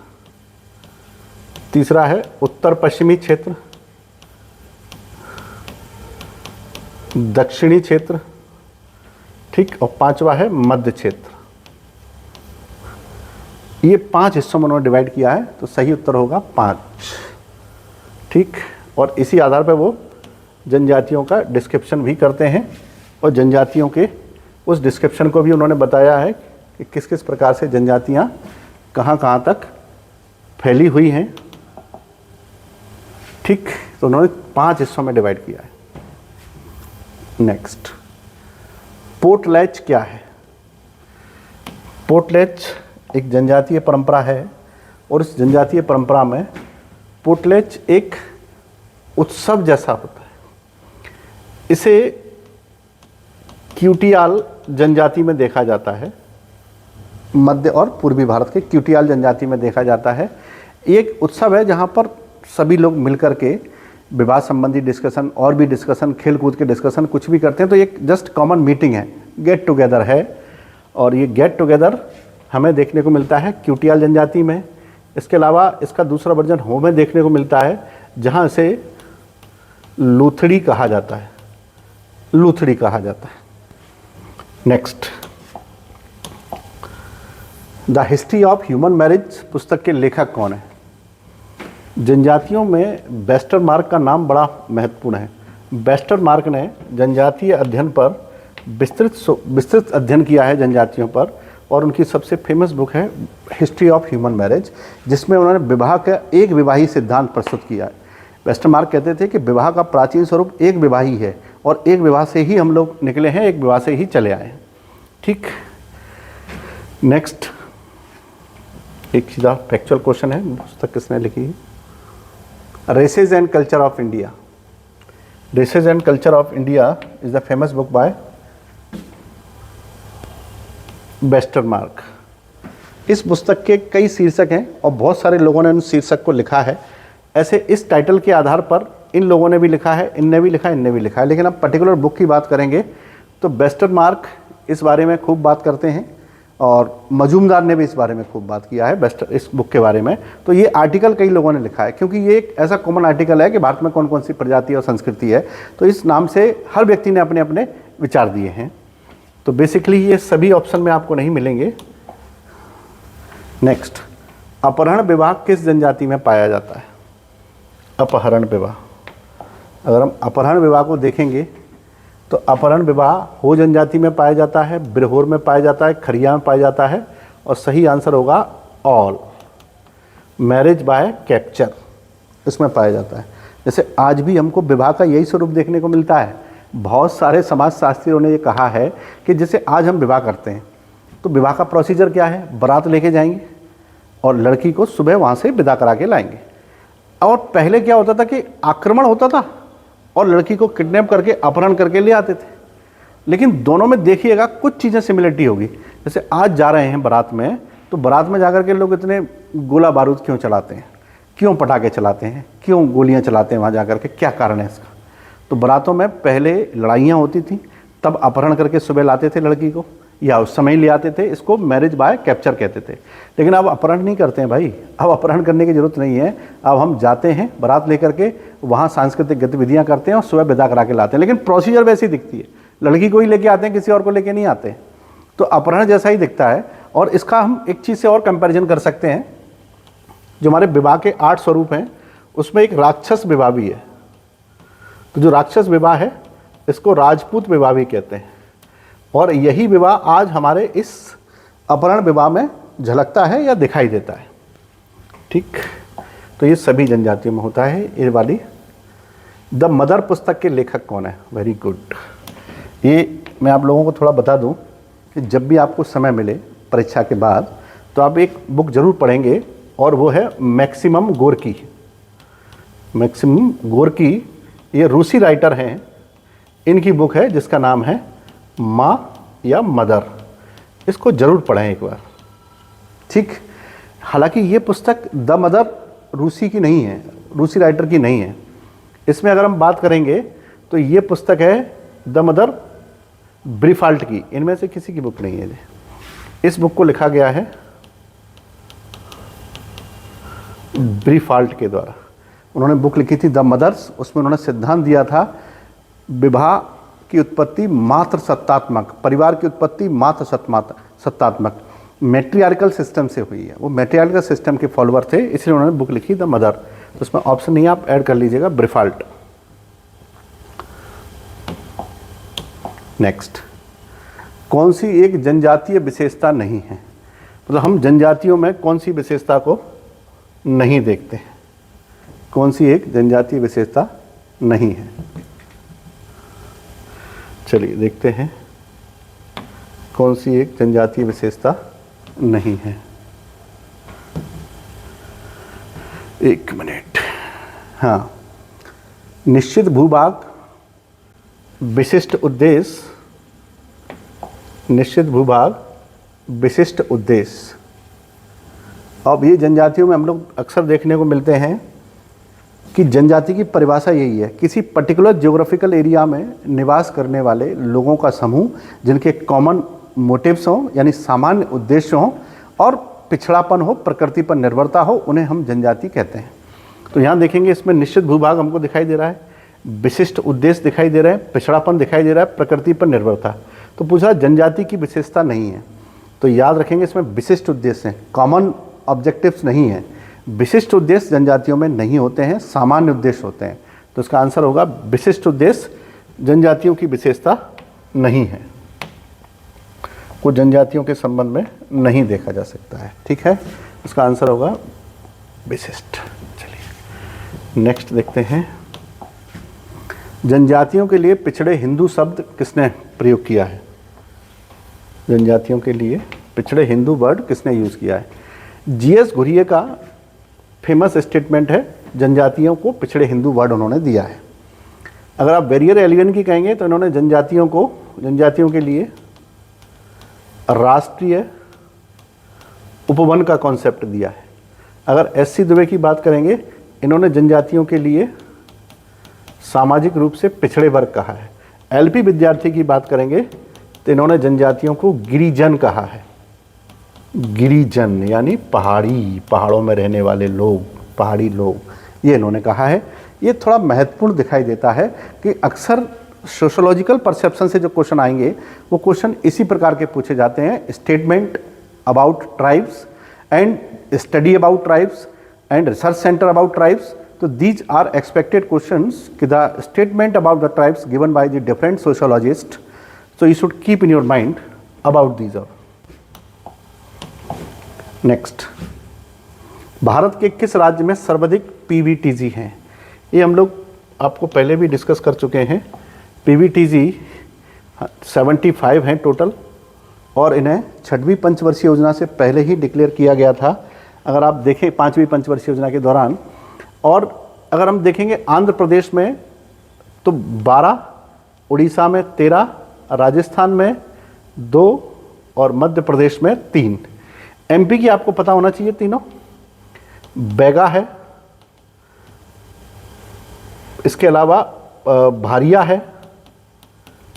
तीसरा है उत्तर पश्चिमी क्षेत्र, दक्षिणी क्षेत्र, ठीक, और पांचवा है मध्य क्षेत्र। ये 5 हिस्सों में उन्होंने डिवाइड किया है, तो सही उत्तर होगा 5। ठीक, और इसी आधार पर वो जनजातियों का डिस्क्रिप्शन भी करते हैं, और जनजातियों के उस डिस्क्रिप्शन को भी उन्होंने बताया है कि किस किस प्रकार से जनजातियां कहां कहां तक फैली हुई हैं। ठीक, तो उन्होंने 5 हिस्सों में डिवाइड किया है। नेक्स्ट, पोर्टलैच क्या है? पोर्टलैच एक जनजातीय परंपरा है, और इस जनजातीय परंपरा में पोर्टलैच एक उत्सव जैसा होता है। इसे क्यूटियाल जनजाति में देखा जाता है, मध्य और पूर्वी भारत के क्यूटियाल जनजाति में देखा जाता है। एक उत्सव है जहाँ पर सभी लोग मिलकर के विवाह संबंधी डिस्कशन और भी डिस्कशन, खेल कूद के डिस्कशन कुछ भी करते हैं। तो एक जस्ट कॉमन मीटिंग है, गेट टुगेदर है, और ये गेट टुगेदर हमें देखने को मिलता है क्यूटियाल जनजाति में। इसके अलावा इसका दूसरा वर्जन हो में देखने को मिलता है, जहाँ इसे लूथड़ी कहा जाता है, लूथड़ी कहा जाता है। Next, the history of human marriage पुस्तक के लेखक कौन है? जनजातियों में वेस्टरमार्क का नाम बड़ा महत्वपूर्ण है। वेस्टरमार्क ने जनजातीय अध्ययन पर विस्तृत अध्ययन किया है जनजातियों पर, और उनकी सबसे फेमस बुक है हिस्ट्री ऑफ ह्यूमन मैरिज, जिसमें उन्होंने विवाह का एक विवाही सिद्धांत प्रस्तुत किया है। वेस्टरमार्क कहते थे कि विवाह का प्राचीन स्वरूप एक विवाही है, और एक विवाह से ही हम लोग निकले हैं, एक विवाह से ही चले आए हैं। ठीक, नेक्स्ट, एक सीधा फैक्चुअल क्वेश्चन है, पुस्तक किसने लिखी है? Races and culture of India. Races and culture of India is the famous book by Westermarck. इस पुस्तक के कई शीर्षक हैं, और बहुत सारे लोगों ने उन शीर्षक को लिखा है। ऐसे इस टाइटल के आधार पर इन लोगों ने भी लिखा है, इनने भी लिखा है, इनने भी लिखा है, लेकिन अब पर्टिकुलर बुक की बात करेंगे तो वेस्टरमार्क इस बारे में खूब बात करते हैं, और मजूमदार ने भी इस बारे में खूब बात किया है इस बुक के बारे में। तो ये आर्टिकल कई लोगों ने लिखा है, क्योंकि ये एक ऐसा कॉमन आर्टिकल है कि भारत में कौन कौन सी प्रजाति और संस्कृति है, तो इस नाम से हर व्यक्ति ने अपने अपने विचार दिए हैं। तो बेसिकली ये सभी ऑप्शन में आपको नहीं मिलेंगे। नेक्स्ट, अपहरण विवाह किस जनजाति में पाया जाता है? अपहरण विवाह, अगर हम अपहरण विवाह को देखेंगे तो अपहरण विवाह हो जनजाति में पाया जाता है, बिरहोर में पाया जाता है, खरिया में पाया जाता है, और सही आंसर होगा ऑल। मैरिज बाय कैप्चर इसमें पाया जाता है। जैसे आज भी हमको विवाह का यही स्वरूप देखने को मिलता है। बहुत सारे समाजशास्त्रियों ने ये कहा है कि जैसे आज हम विवाह करते हैं तो विवाह का प्रोसीजर क्या है, बारात लेके जाएंगे और लड़की को सुबह वहाँ से विदा करा के लाएंगे। और पहले क्या होता था कि आक्रमण होता था और लड़की को किडनैप करके अपहरण करके ले आते थे। लेकिन दोनों में देखिएगा कुछ चीज़ें सिमिलरिटी होगी। जैसे आज जा रहे हैं बारात में, तो बारात में जाकर के लोग इतने गोला बारूद क्यों चलाते हैं, क्यों पटाखे चलाते हैं, क्यों गोलियां चलाते हैं वहाँ जाकर के, क्या कारण है इसका? तो बारातों में पहले लड़ाइयाँ होती थी, तब अपहरण करके सुबह लाते थे लड़की को, या उस समय ले आते थे। इसको मैरिज बाय कैप्चर कहते थे। लेकिन अब अपहरण नहीं करते हैं भाई, अब अपहरण करने की ज़रूरत नहीं है। अब हम जाते हैं बारात लेकर के, वहाँ सांस्कृतिक गतिविधियाँ करते हैं और सुबह विदा करा के लाते हैं। लेकिन प्रोसीजर वैसी दिखती है, लड़की को ही लेके आते हैं, किसी और को लेके नहीं आते। तो अपहरण जैसा ही दिखता है। और इसका हम एक चीज़ से और कंपैरिजन कर सकते हैं, जो हमारे विवाह के 8 स्वरूप हैं उसमें एक राक्षस विवाह भी है। तो जो राक्षस विवाह है इसको राजपूत विवाह भी कहते हैं, और यही विवाह आज हमारे इस अपहरण विवाह में झलकता है या दिखाई देता है। ठीक, तो ये सभी जनजातियों में होता है। ये वाली द मदर पुस्तक के लेखक कौन है? Very good. ये मैं आप लोगों को थोड़ा बता दूं कि जब भी आपको समय मिले परीक्षा के बाद, तो आप एक बुक जरूर पढ़ेंगे, और वो है मैक्सिमम गोर्की। मैक्सिमम गोर्की ये रूसी राइटर हैं, इनकी बुक है जिसका नाम है माँ या मदर। इसको ज़रूर पढ़ें एक बार। ठीक, हालांकि ये पुस्तक द मदर रूसी की नहीं है, रूसी राइटर की नहीं है। इसमें अगर हम बात करेंगे तो ये पुस्तक है द मदर ब्रीफाल्ट की, इनमें से किसी की बुक नहीं है। इस बुक को लिखा गया है ब्रीफाल्ट के द्वारा। उन्होंने बुक लिखी थी द मदर्स। उसमें उन्होंने सिद्धांत दिया था विवाह की उत्पत्ति मात्र सत्तात्मक, परिवार की उत्पत्ति मात्र सत्तात्मक मैट्रियार्कल सिस्टम से हुई है। वो मैट्रियार्कल सिस्टम के फॉलोअर थे, इसलिए उन्होंने बुक लिखी द मदर। तो उसमें ऑप्शन नहीं, आप ऐड कर लीजिएगा ब्रीफाल्ट। नेक्स्ट, कौन सी एक जनजातीय विशेषता नहीं है? मतलब हम जनजातियों में कौन सी विशेषता को नहीं देखते हैं? कौन सी एक जनजातीय विशेषता नहीं है? चलिए देखते हैं कौन सी एक जनजातीय विशेषता नहीं है। एक मिनट। हाँ, निश्चित भूभाग, विशिष्ट उद्देश्य, निश्चित भूभाग, विशिष्ट उद्देश्य। अब ये जनजातियों में हम लोग अक्सर देखने को मिलते हैं कि जनजाति की परिभाषा यही है, किसी पर्टिकुलर ज्योग्राफिकल एरिया में निवास करने वाले लोगों का समूह जिनके कॉमन मोटिव्स हों, यानी सामान्य उद्देश्य हों, और पिछड़ापन हो, प्रकृति पर निर्भरता हो, उन्हें हम जनजाति कहते हैं। तो यहाँ देखेंगे इसमें निश्चित भूभाग हमको दिखाई दे रहा है, विशिष्ट उद्देश्य दिखाई दे रहे हैं, पिछड़ापन दिखाई दे रहा है, प्रकृति पर निर्भरता। तो पूछा जनजाति की विशेषता नहीं है, तो याद रखेंगे इसमें विशिष्ट उद्देश्य हैं, कॉमन ऑब्जेक्टिव्स नहीं है। विशिष्ट उद्देश्य जनजातियों में नहीं होते हैं, सामान्य उद्देश्य होते हैं। तो इसका आंसर होगा विशिष्ट उद्देश्य जनजातियों की विशेषता नहीं है, को जनजातियों के संबंध में नहीं देखा जा सकता है। ठीक है, इसका आंसर होगा विशिष्ट। चलिए नेक्स्ट देखते हैं, जनजातियों के लिए पिछड़े हिंदू शब्द किसने प्रयोग किया है? जनजातियों के लिए पिछड़े हिंदू वर्ड किसने यूज़ किया है? जीएस घुरिये का फेमस स्टेटमेंट है, जनजातियों को पिछड़े हिंदू वर्ड उन्होंने दिया है। अगर आप बैरियर एलियन की कहेंगे तो इन्होंने जनजातियों के लिए राष्ट्रीय उपवन का कॉन्सेप्ट दिया है। अगर एससी दुबे की बात करेंगे, इन्होंने जनजातियों के लिए सामाजिक रूप से पिछड़े वर्ग कहा है। एलपी विद्यार्थी की बात करेंगे तो इन्होंने जनजातियों को गिरिजन कहा है। गिरिजन यानी पहाड़ों में रहने वाले लोग, पहाड़ी लोग, ये इन्होंने कहा है। ये थोड़ा महत्वपूर्ण दिखाई देता है कि अक्सर सोशोलॉजिकल परसेप्शन से जो क्वेश्चन आएंगे वो क्वेश्चन इसी प्रकार के पूछे जाते हैं, statement about tribes and study about tribes and research center about tribes तो दीज आर एक्सपेक्टेड क्वेश्चंस कि the statement about the tribes given by the different sociologist, so you should keep in your mind about these are. Next, Bharat के किस राज्य में सर्वाधिक PVTG हैं? ये हम लोग आपको पहले भी डिस्कस कर चुके हैं। पीवीटीजी 75 हैं टोटल, और इन्हें 6वीं पंचवर्षीय योजना से पहले ही डिक्लेयर किया गया था, अगर आप देखें 5वीं पंचवर्षीय योजना के दौरान। और अगर हम देखेंगे आंध्र प्रदेश में तो 12, उड़ीसा में 13, राजस्थान में 2 और मध्य प्रदेश में 3। एमपी की आपको पता होना चाहिए तीनों। बैगा है, इसके अलावा भारिया है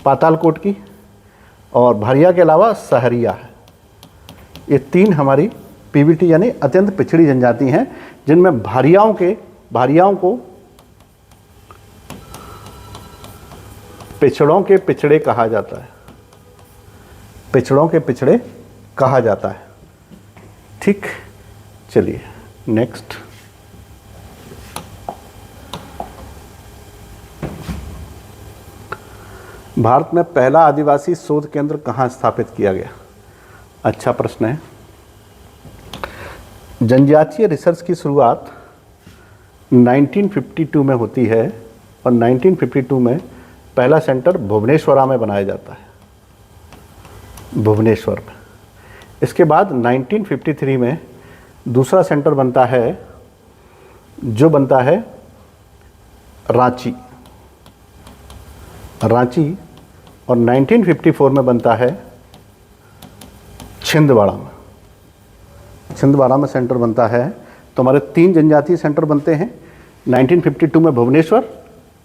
पातालकोट की, और भारिया के अलावा सहरिया है। ये 3 हमारी पीवीटी यानी अत्यंत पिछड़ी जनजाति हैं, जिनमें भारियाओं को पिछड़ों के पिछड़े कहा जाता है। पिछड़ों के पिछड़े कहा जाता है। ठीक, चलिए नेक्स्ट। भारत में पहला आदिवासी शोध केंद्र कहाँ स्थापित किया गया? अच्छा प्रश्न है। जनजातीय रिसर्च की शुरुआत 1952 में होती है, और 1952 में पहला सेंटर भुवनेश्वरा में बनाया जाता है, भुवनेश्वर में। इसके बाद 1953 में दूसरा सेंटर बनता है, जो बनता है रांची, और 1954 में बनता है छिंदवाड़ा में सेंटर बनता है। तो हमारे 3 जनजातीय सेंटर बनते हैं, 1952 में भुवनेश्वर,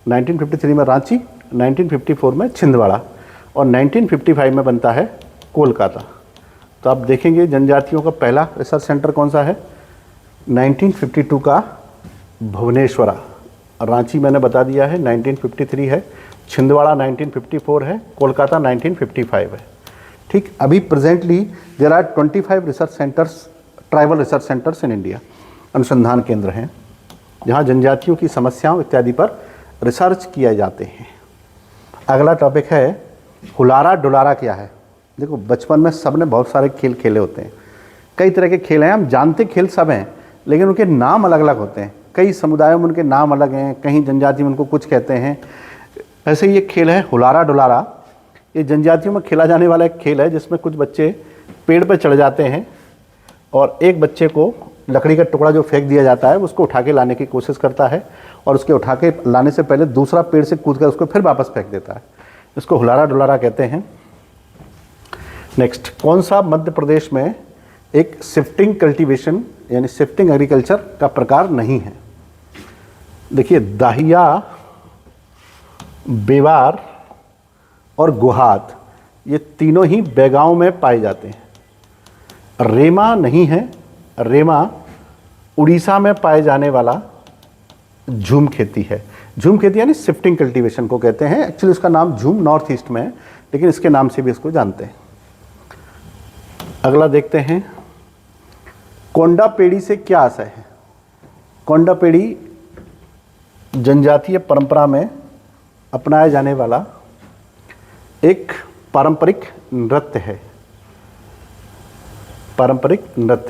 1953 में रांची, 1954 में छिंदवाड़ा, और 1955 में बनता है कोलकाता। तो आप देखेंगे जनजातियों का पहला रिसर्च सेंटर कौन सा है? 1952 का भुवनेश्वरा। रांची मैंने बता दिया है 1953 है, छिंदवाड़ा 1954 है, कोलकाता 1955 है। ठीक, अभी presently there are 25 research centers, tribal research centers in India, अनुसंधान केंद्र हैं जहां जनजातियों की समस्याओं इत्यादि पर रिसर्च किए जाते हैं। अगला टॉपिक है हुलारा डुलारा क्या है? देखो, बचपन में सब ने बहुत सारे खेल खेले होते हैं, कई तरह के खेल हैं, हम जानते खेल सब हैं, लेकिन उनके नाम अलग अलग होते हैं। कई समुदायों में उनके नाम अलग हैं, कहीं जनजाति में उनको कुछ कहते हैं। ऐसे ही एक खेल है हुलारा डुलारा। ये जनजातियों में खेला जाने वाला एक खेल है, जिसमें कुछ बच्चे पेड़ पर चढ़ जाते हैं, और एक बच्चे को लकड़ी का टुकड़ा जो फेंक दिया जाता है उसको उठा के लाने की कोशिश करता है, और उसके उठा के लाने से पहले दूसरा पेड़ से कूद कर उसको फिर वापस फेंक देता है। इसको हुलारा डुलारा कहते हैं। नेक्स्ट, कौन सा मध्य प्रदेश में एक शिफ्टिंग कल्टीवेशन यानी शिफ्टिंग एग्रीकल्चर का प्रकार नहीं है? देखिए, दाहिया, बेवार और गुहात, ये तीनों ही बैगांव में पाए जाते हैं। रेमा नहीं है, रेमा उड़ीसा में पाए जाने वाला झूम खेती है। झूम खेती यानी शिफ्टिंग कल्टीवेशन को कहते हैं। एक्चुअली इसका नाम झूम नॉर्थ ईस्ट में है, लेकिन इसके नाम से भी इसको जानते हैं। अगला देखते हैं, कोंडा पेड़ी से क्या आशय है? कोंडा पेड़ी जनजातीय परंपरा में अपनाया जाने वाला एक पारंपरिक नृत्य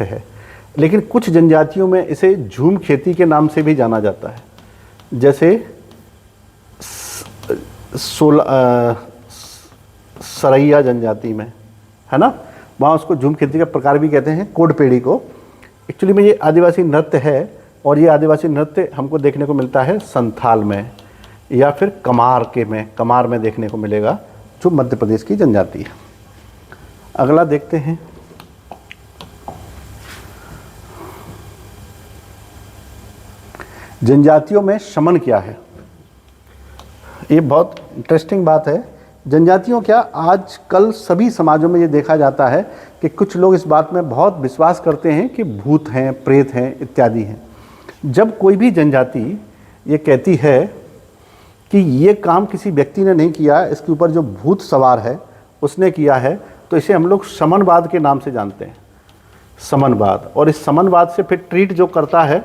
है, लेकिन कुछ जनजातियों में इसे झूम खेती के नाम से भी जाना जाता है। जैसे सरैया जनजाति में है ना, वहाँ उसको झूम खेती का प्रकार भी कहते हैं, कोड पेड़ी को। एक्चुअली में ये आदिवासी नृत्य है, और ये आदिवासी नृत्य हमको देखने को मिलता है संथाल में या फिर कमार में देखने को मिलेगा, जो मध्य प्रदेश की जनजाति है। अगला देखते हैं, जनजातियों में शमन क्या है? ये बहुत इंटरेस्टिंग बात है। जनजातियों क्या, आजकल सभी समाजों में ये देखा जाता है कि कुछ लोग इस बात में बहुत विश्वास करते हैं कि भूत हैं, प्रेत हैं इत्यादि हैं। जब कोई भी जनजाति ये कहती है कि ये काम किसी व्यक्ति ने नहीं किया, इसके ऊपर जो भूत सवार है उसने किया है, तो इसे हम लोग शमनवाद के नाम से जानते हैं, शमनवाद। और इस शमनवाद से फिर ट्रीट जो करता है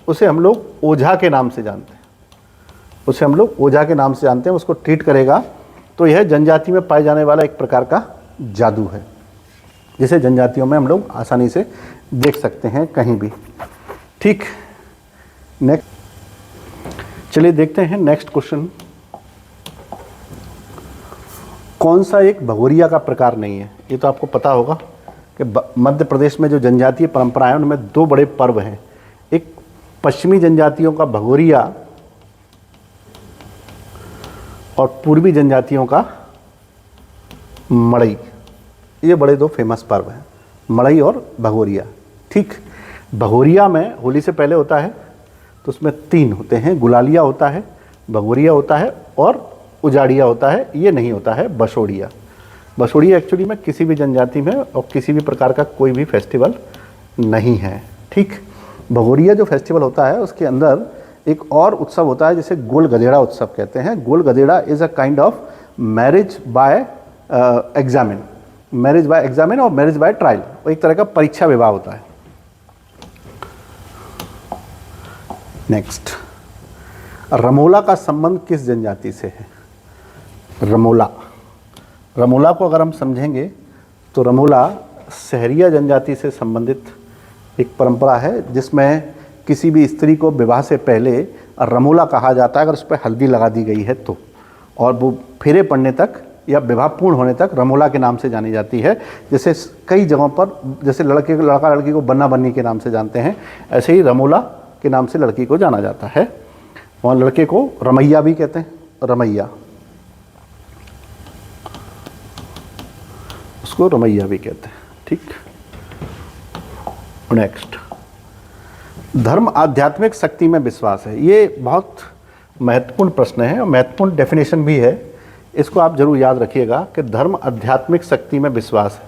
उसे हम लोग ओझा के नाम से जानते हैं, उसे हम लोग ओझा के नाम से जानते हैं। उसको ट्रीट करेगा तो यह जनजाति में पाए जाने वाला एक प्रकार का जादू है, जिसे जनजातियों में हम लोग आसानी से देख सकते हैं कहीं भी। ठीक, नेक्स्ट चलिए देखते हैं नेक्स्ट क्वेश्चन। कौन सा एक भगोरिया का प्रकार नहीं है? ये तो आपको पता होगा कि मध्य प्रदेश में जो जनजातीय परंपराएं हैं उनमें दो बड़े पर्व हैं, एक पश्चिमी जनजातियों का भगोरिया और पूर्वी जनजातियों का मड़ई। ये बड़े दो फेमस पर्व हैं, मड़ई और भगोरिया। ठीक, भगोरिया में होली से पहले होता है तो उसमें 3 होते हैं, गुलालिया होता है, भगोरिया होता है और उजाड़िया होता है। ये नहीं होता है बसोड़िया। बसोड़िया एक्चुअली में किसी भी जनजाति में और किसी भी प्रकार का कोई भी फेस्टिवल नहीं है। ठीक, भगोरिया जो फेस्टिवल होता है उसके अंदर एक और उत्सव होता है जिसे गोल गधेड़ा उत्सव कहते हैं। Gol Gadheda is a kind of marriage by examine, marriage by examine और मैरिज बाय ट्रायल, वो एक तरह का परीक्षा विवाह होता है। नेक्स्ट, रमोला का संबंध किस जनजाति से है? रमोला, रमोला को अगर हम समझेंगे तो रमोला सहरिया जनजाति से संबंधित एक परंपरा है, जिसमें किसी भी स्त्री को विवाह से पहले रमोला कहा जाता है अगर उस पर हल्दी लगा दी गई है तो, और वो फेरे पड़ने तक या विवाह पूर्ण होने तक रमोला के नाम से जानी जाती है। जैसे कई जगहों पर, जैसे लड़का लड़की को बन्ना बन्नी के नाम से जानते हैं, ऐसे ही रमोला के नाम से लड़की को जाना जाता है। और लड़के को रमैया भी कहते हैं, रमैया, उसको रमैया भी कहते हैं। ठीक, नेक्स्ट, धर्म आध्यात्मिक शक्ति में विश्वास है। ये बहुत महत्वपूर्ण प्रश्न है और महत्वपूर्ण डेफिनेशन भी है, इसको आप जरूर याद रखिएगा कि धर्म आध्यात्मिक शक्ति में विश्वास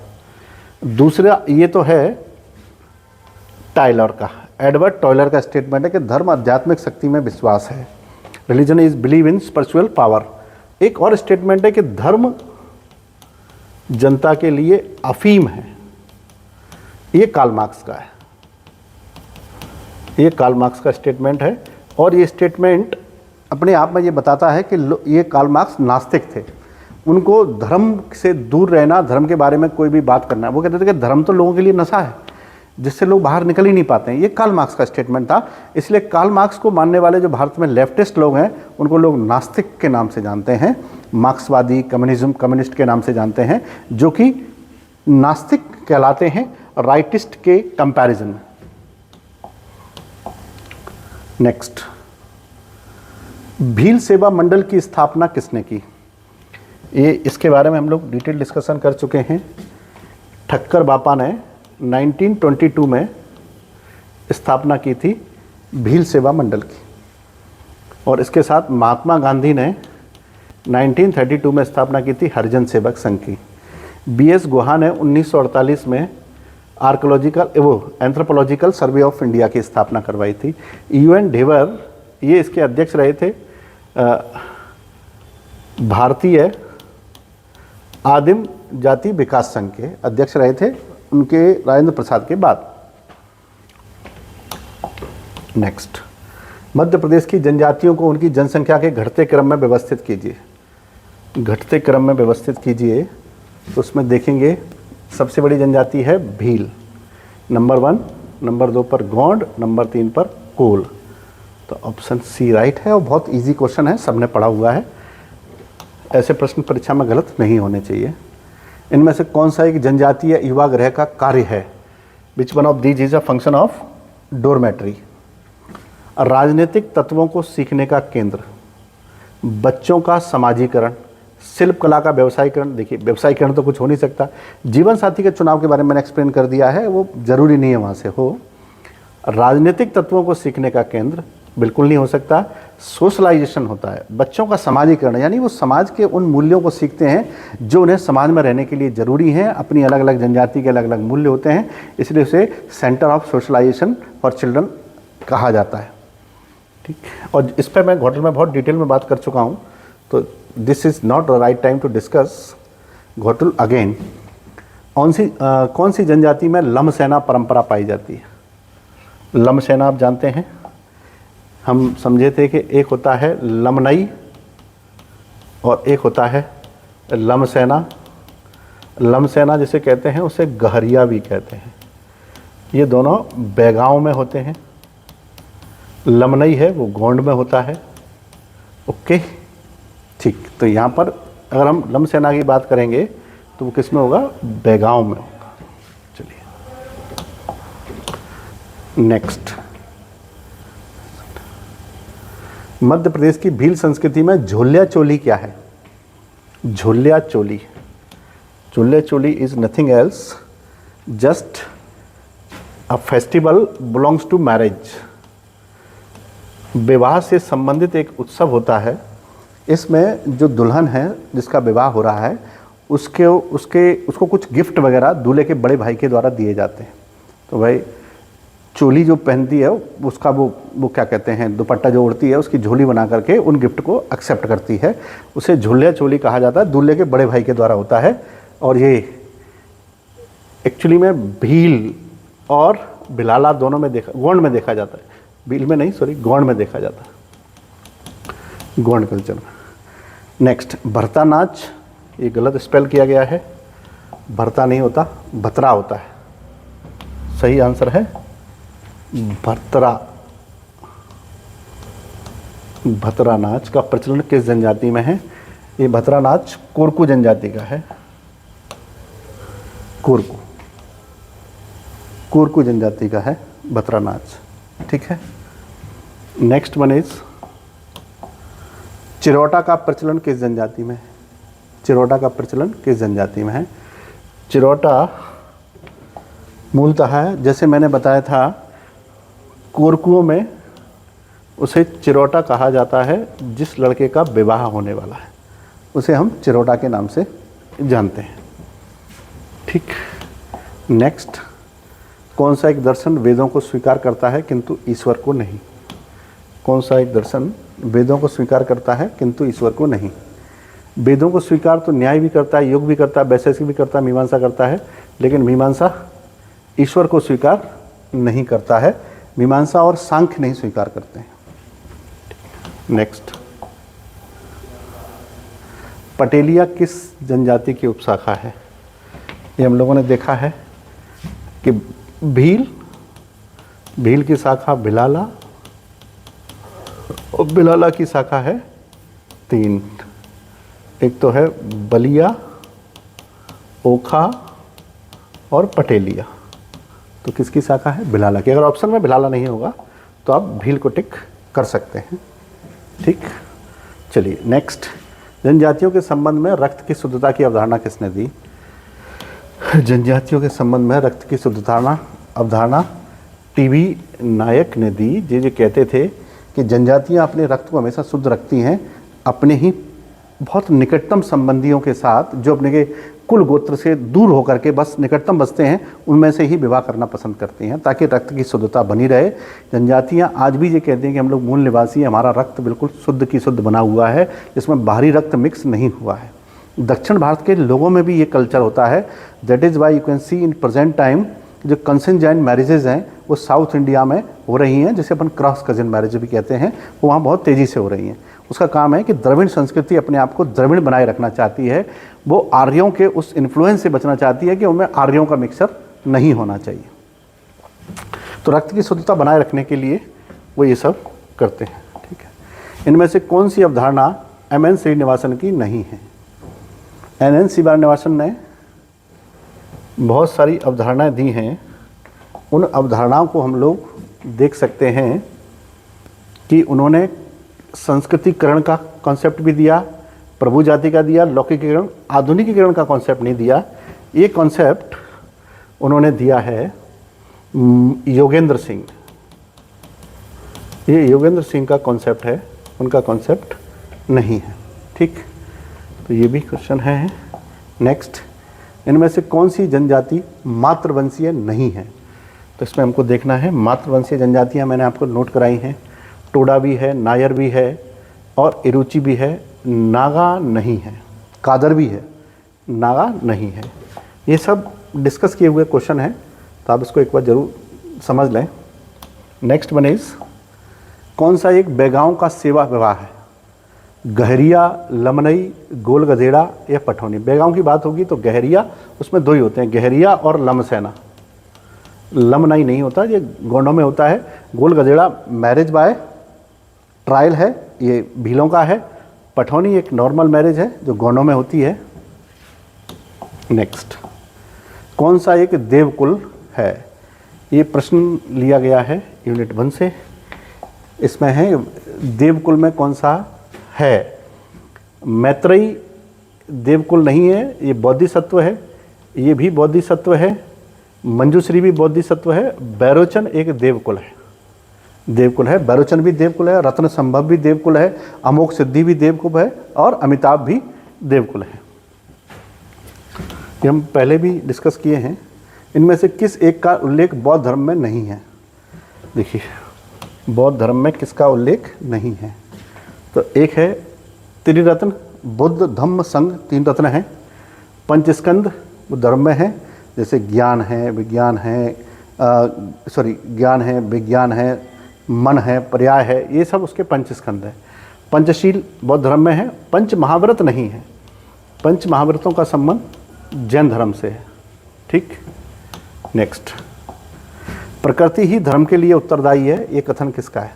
है। दूसरा ये तो है टायलर का, एडवर्ड टॉयलर का स्टेटमेंट है कि धर्म आध्यात्मिक शक्ति में विश्वास है, religion is believe in spiritual power. एक और स्टेटमेंट है कि धर्म जनता के लिए अफीम है, ये कार्ल मार्क्स का है, ये कार्ल मार्क्स का स्टेटमेंट है। और ये स्टेटमेंट अपने आप में ये बताता है कि ये कार्ल मार्क्स नास्तिक थे, उनको धर्म से दूर रहना, धर्म के बारे में कोई भी बात करना, वो कहते थे कि धर्म तो लोगों के लिए नशा है जिससे लोग बाहर निकल ही नहीं पाते हैं। ये कार्ल मार्क्स का स्टेटमेंट था। इसलिए कार्ल मार्क्स को मानने वाले जो भारत में लेफ्टिस्ट लोग हैं उनको लोग नास्तिक के नाम से जानते हैं, मार्क्सवादी, कम्युनिस्ट के नाम से जानते हैं, जो कि नास्तिक कहलाते हैं राइटिस्ट के कंपैरिजन में। नेक्स्ट, भील सेवा मंडल की स्थापना किसने की? ये इसके बारे में हम लोग डिटेल डिस्कशन कर चुके हैं। ठक्कर बापा ने 1922 में स्थापना की थी भील सेवा मंडल की, और इसके साथ महात्मा गांधी ने 1932 में स्थापना की थी हरिजन सेवक संघ की। बीएस गुहा ने 1948 में एंथ्रोपोलॉजिकल सर्वे ऑफ इंडिया की स्थापना करवाई थी। यूएन ढेवर ये इसके अध्यक्ष रहे थे, भारतीय आदिम जाति विकास संघ के अध्यक्ष रहे थे उनके राजेंद्र प्रसाद के बाद। नेक्स्ट, मध्य प्रदेश की जनजातियों को उनकी जनसंख्या के घटते क्रम में व्यवस्थित कीजिए। घटते क्रम में व्यवस्थित कीजिए तो उसमें देखेंगे सबसे बड़ी जनजाति है भील, नंबर 1, नंबर 2 पर गोंड, नंबर 3 पर कोल। तो ऑप्शन सी राइट है और बहुत इजी क्वेश्चन है, सबने पढ़ा हुआ है। ऐसे प्रश्न परीक्षा में गलत नहीं होने चाहिए। इनमें से कौन सा एक जनजातीय युवा गृह का कार्य है? Which one of these is a function of dormitory? राजनीतिक तत्वों को सीखने का केंद्र, बच्चों का समाजीकरण, शिल्प कला का व्यवसायीकरण। देखिए व्यवसायीकरण तो कुछ हो नहीं सकता। जीवन साथी के चुनाव के बारे में मैंने एक्सप्लेन कर दिया है, वो जरूरी नहीं है वहाँ से हो। राजनीतिक तत्वों को सीखने का केंद्र बिल्कुल नहीं हो सकता। सोशलाइजेशन होता है, बच्चों का समाजीकरण, यानी वो समाज के उन मूल्यों को सीखते हैं जो उन्हें समाज में रहने के लिए ज़रूरी हैं। अपनी अलग अलग जनजाति के अलग अलग मूल्य होते हैं, इसलिए उसे center of socialization for children कहा जाता है। ठीक, और इस पर मैं घोटल में बहुत डिटेल में बात कर चुका हूँ, तो this is not the right time to discuss Ghotul again. कौन सी जनजाति में लम सेना परंपरा पाई जाती है? लम सेना आप जानते हैं, हम समझे थे कि एक होता है लमनई और एक होता है लमसेना। लमसेना जिसे कहते हैं उसे गहरिया भी कहते हैं। ये दोनों बैगांव में होते हैं। लमनई है वो गोंड में होता है। ओके, ठीक। तो यहाँ पर अगर हम लमसेना की बात करेंगे तो वो किस में होगा? बैगांव में होगा। चलिए नेक्स्ट, मध्य प्रदेश की भील संस्कृति में झोलिया चोली क्या है? Jholiya Choli, Jholiya Choli is nothing else just a festival belongs to marriage. विवाह से संबंधित एक उत्सव होता है। इसमें जो दुल्हन है जिसका विवाह हो रहा है उसको कुछ गिफ्ट वगैरह दूल्हे के बड़े भाई के द्वारा दिए जाते हैं। तो भाई चोली जो पहनती है उसका वो क्या कहते हैं, दुपट्टा जो ओढ़ती है उसकी झोली बना करके उन गिफ्ट को एक्सेप्ट करती है। उसे झोलिया चोली कहा जाता है, दूल्हे के बड़े भाई के द्वारा होता है। और ये एक्चुअली में भील और भिलाला दोनों में गोंड में देखा जाता है। भील में नहीं, सॉरी, गोंड में देखा जाता है, गोंड कल्चर में। नेक्स्ट, भरता नाच, ये गलत स्पेल किया गया है। भरता नहीं होता, भतरा होता है। सही आंसर है भतरा। भतरा नाच का प्रचलन किस जनजाति में है? ये भतरा नाच कोरकू जनजाति का है। कोरकू जनजाति का है भतरा नाच। ठीक है। नेक्स्ट वन इज चिरौटा का प्रचलन किस जनजाति में है? चिरौटा का प्रचलन किस जनजाति में है? चिरौटा मूलतः है, जैसे मैंने बताया था, कोरकुओं में उसे चिरौटा कहा जाता है। जिस लड़के का विवाह होने वाला है उसे हम चिरौटा के नाम से जानते हैं। ठीक। नेक्स्ट, कौन सा एक दर्शन वेदों को स्वीकार करता है किंतु ईश्वर को नहीं? कौन सा एक दर्शन वेदों को स्वीकार करता है किंतु ईश्वर को नहीं? वेदों को स्वीकार तो न्याय भी करता है, योग भी करता है, वैशेषिक भी करता है, मीमांसा करता है, लेकिन मीमांसा ईश्वर को स्वीकार नहीं करता है। मीमांसा और सांख्य नहीं स्वीकार करते हैं। नेक्स्ट, पटेलिया किस जनजाति की उपशाखा है? ये हम लोगों ने देखा है कि भील की शाखा भिलाला और भिलाला की शाखा है 3। एक तो है बलिया, ओखा और पटेलिया। तो किसकी शाखा है? भिलाला की। अगर ऑप्शन में भिलाला नहीं होगा तो आप भील को टिक कर सकते हैं। ठीक। चलिए नेक्स्ट, जनजातियों के संबंध में रक्त की शुद्धता की अवधारणा किसने दी? जनजातियों के संबंध में रक्त की शुद्धता अवधारणा टीवी नायक ने दी। जो कहते थे कि जनजातियां अपने रक्त को हमेशा शुद्ध रखती हैं अपने ही बहुत निकटतम संबंधियों के साथ, जो अपने के कुल गोत्र से दूर होकर के बस निकटतम बसते हैं, उनमें से ही विवाह करना पसंद करती हैं ताकि रक्त की शुद्धता बनी रहे। जनजातियां आज भी ये कहती हैं कि हम लोग मूल निवासी हैं, हमारा रक्त बिल्कुल शुद्ध की शुद्ध बना हुआ है, जिसमें बाहरी रक्त मिक्स नहीं हुआ है। दक्षिण भारत के लोगों में भी ये कल्चर होता है। That is why you can see in present time जो कंसेंजाइन मैरिजेज हैं वो साउथ इंडिया में हो रही हैं, जिसे अपन क्रॉस कजिन मैरिज भी कहते हैं, वो वहाँ बहुत तेज़ी से हो रही हैं। उसका काम है कि द्रविड़ संस्कृति अपने आप को द्रविड़ बनाए रखना चाहती है। वो आर्यों के उस इन्फ्लुएंस से बचना चाहती है कि उनमें आर्यों का मिक्सर नहीं होना चाहिए। तो रक्त की शुद्धता बनाए रखने के लिए वो ये सब करते हैं। ठीक है। इनमें से कौन सी अवधारणा एम.एन. श्रीनिवासन की नहीं है? एन.एन. श्रीनिवासन ने बहुत सारी अवधारणाएं दी हैं। उन अवधारणाओं को हम लोग देख सकते हैं कि उन्होंने संस्कृतिकरण का कॉन्सेप्ट भी दिया, प्रभु जाति का दिया, लौकिकीकरण, आधुनिकीकरण का कॉन्सेप्ट नहीं दिया। ये कॉन्सेप्ट उन्होंने दिया है योगेंद्र सिंह। ये योगेंद्र सिंह का कॉन्सेप्ट है, उनका कॉन्सेप्ट नहीं है। ठीक। तो ये भी क्वेश्चन है। नेक्स्ट, इनमें से कौन सी जनजाति मातृवंशीय नहीं है? तो इसमें हमको देखना है मातृवंशीय जनजातियाँ मैंने आपको नोट कराई हैं। टोडा भी है, नायर भी है और इरुचि भी है। नागा नहीं है, कादर भी है, नागा नहीं है। ये सब डिस्कस किए हुए क्वेश्चन हैं, तो आप इसको एक बार ज़रूर समझ लें। नेक्स्ट वन इज़ कौन सा एक बैगांव का सेवा विवाह है? गहरिया, लमनई, गोल गधेड़ा या पठौनी? बैगांव की बात होगी तो गहरिया, उसमें दो ही होते हैं, गहरिया और लमसेना। लमनई नहीं होता, ये गोंडों में होता है। गोल गधेड़ा मैरिज बाय ट्रायल है, ये भीलों का है। पठौनी एक नॉर्मल मैरिज है जो गोंडों में होती है। नेक्स्ट, कौन सा एक देवकुल है? ये प्रश्न लिया गया है यूनिट 1 से। इसमें है देवकुल में कौन सा है? मैत्रेयी देवकुल नहीं है, ये बोधिसत्व है। ये भी बोधिसत्व है। मंजूश्री भी बोधिसत्व है। बैरोचन एक देवकुल है, देवकुल है। बैरोचन भी देवकुल है, रत्न संभव भी देवकुल है, अमोघ सिद्धि भी देवकुल है और अमिताभ भी देवकुल है। ये हम पहले भी डिस्कस किए हैं। इनमें से किस एक का उल्लेख बौद्ध धर्म में नहीं है? देखिए, बौद्ध धर्म में किसका उल्लेख नहीं है? तो एक है त्रिरत्न, बुद्ध धम्म संघ, 3 रत्न हैं। पंचस्कंद वो धर्म में है, जैसे ज्ञान है, विज्ञान है, ज्ञान है, विज्ञान है, मन है, पर्याय है, ये सब उसके पंचस्कंद है। पंचशील बौद्ध धर्म में है। पंच महाव्रत नहीं है। पंच महाव्रतों का संबंध जैन धर्म से है। ठीक। नेक्स्ट, प्रकृति ही धर्म के लिए उत्तरदायी है, ये कथन किसका है?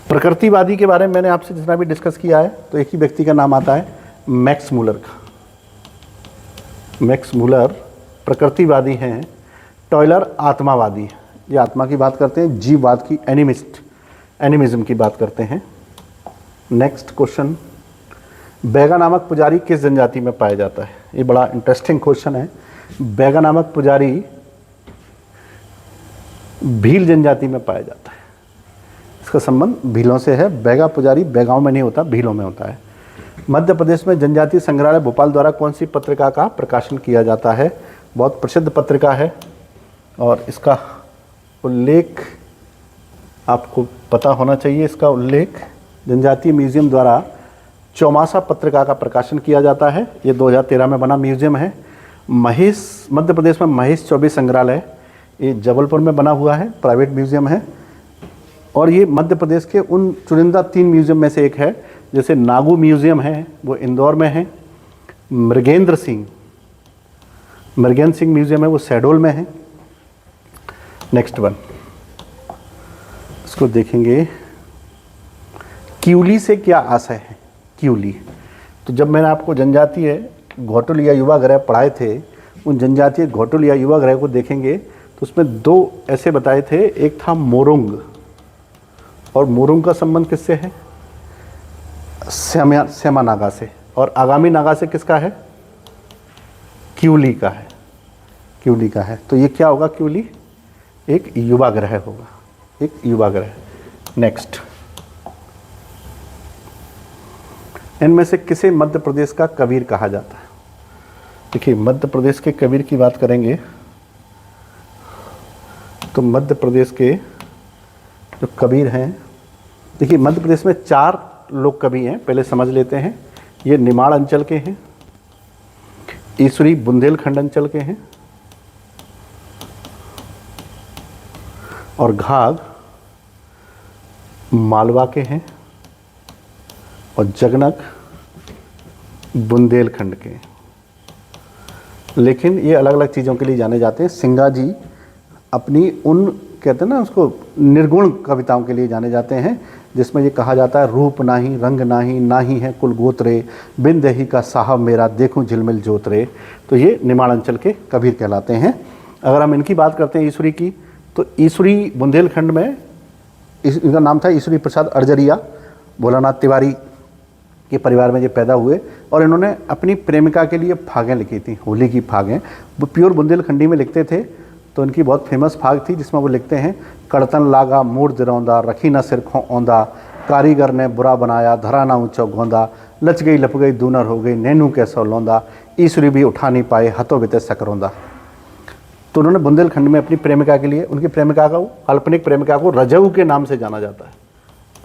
प्रकृतिवादी के बारे में मैंने आपसे जितना भी डिस्कस किया है तो एक ही व्यक्ति का नाम आता है, मैक्स मूलर का। मैक्स मूलर प्रकृतिवादी हैं। टॉयलर आत्मावादी है, ये आत्मा की बात करते हैं, जीववाद की एनिमिज्म की बात करते हैं। नेक्स्ट क्वेश्चन, बैगा नामक पुजारी किस जनजाति में पाया जाता है? ये बड़ा इंटरेस्टिंग क्वेश्चन है। बैगा नामक पुजारी भील जनजाति में पाया जाता है। इसका संबंध भीलों से है। बैगा पुजारी बैगांव में नहीं होता, भीलों में होता है। मध्य प्रदेश में जनजातीय संग्रहालय भोपाल द्वारा कौन सी पत्रिका का प्रकाशन किया जाता है? बहुत प्रसिद्ध पत्रिका है और इसका उल्लेख आपको पता होना चाहिए। इसका उल्लेख जनजातीय म्यूजियम द्वारा चौमासा पत्रिका का प्रकाशन किया जाता है। ये 2013 में बना म्यूजियम है। मध्य प्रदेश में महेश चौबे संग्रहालय, ये जबलपुर में बना हुआ है, प्राइवेट म्यूजियम है। और ये मध्य प्रदेश के उन चुनिंदा 3 म्यूजियम में से एक है। जैसे नागू म्यूजियम है, वो इंदौर में है। मृगेंद्र सिंह म्यूजियम है, वो शहडोल में है। नेक्स्ट वन, इसको देखेंगे, क्यूली से क्या आशय है? क्यूली, तो जब मैंने आपको जनजातीय घोटुल या युवा गृह पढ़ाए थे, उन जनजातीय घोटुल या युवा गृह को देखेंगे तो उसमें 2 ऐसे बताए थे। एक था मोरुंग, और मोरुंग का संबंध किससे है? श्यामा नागा से। और आगामी नागा से किसका है? क्यूली का है, क्यूली का है। तो ये क्या होगा? क्यूली एक युवा ग्रह होगा, एक युवा ग्रह। नेक्स्ट, इनमें से किसे मध्य प्रदेश का कबीर कहा जाता है? देखिए, मध्य प्रदेश के कबीर की बात करेंगे तो मध्य प्रदेश के जो कबीर हैं, देखिए मध्य प्रदेश में 4 लोग कवि हैं, पहले समझ लेते हैं। ये निमाड़ अंचल के हैं, ईश्वरी बुंदेलखंड अंचल के हैं, और घाघ मालवा के हैं, और जगनक बुंदेलखंड के। लेकिन ये अलग अलग चीज़ों के लिए जाने जाते हैं। सिंगा जी अपनी उन, कहते हैं ना उसको, निर्गुण कविताओं के लिए जाने जाते हैं, जिसमें ये कहा जाता है, रूप नाही रंग नाही, नाही है कुल गोत्रे, बिन दही का साहब मेरा, देखूं झिलमिल जोतरे। तो ये निमाड़ अंचल के कबीर कहलाते हैं। अगर हम इनकी बात करते हैं ईश्वरी की, तो ईश्वरी बुंदेलखंड में इनका नाम था ईश्वरी प्रसाद अर्जरिया। भोलानाथ तिवारी के परिवार में ये पैदा हुए और इन्होंने अपनी प्रेमिका के लिए फागें लिखी थी, होली की फागें। वो प्योर बुंदेलखंडी में लिखते थे। तो इनकी बहुत फेमस फाग थी जिसमें वो लिखते हैं, कड़तन लागा मूर दिरौंदा, रखी न सिर खो औंदा, कारीगर ने बुरा बनाया, धरा ना ऊंचा गोंदा, लच गई लप गई दूनर हो गई, नैनू कैसो लौंदा, ईश्वरी भी उठा नहीं पाए, हथों बिते सकरौंदा। तो उन्होंने बुंदेलखंड में अपनी प्रेमिका के लिए, उनकी प्रेमिका को, काल्पनिक प्रेमिका को रजऊ के नाम से जाना जाता है,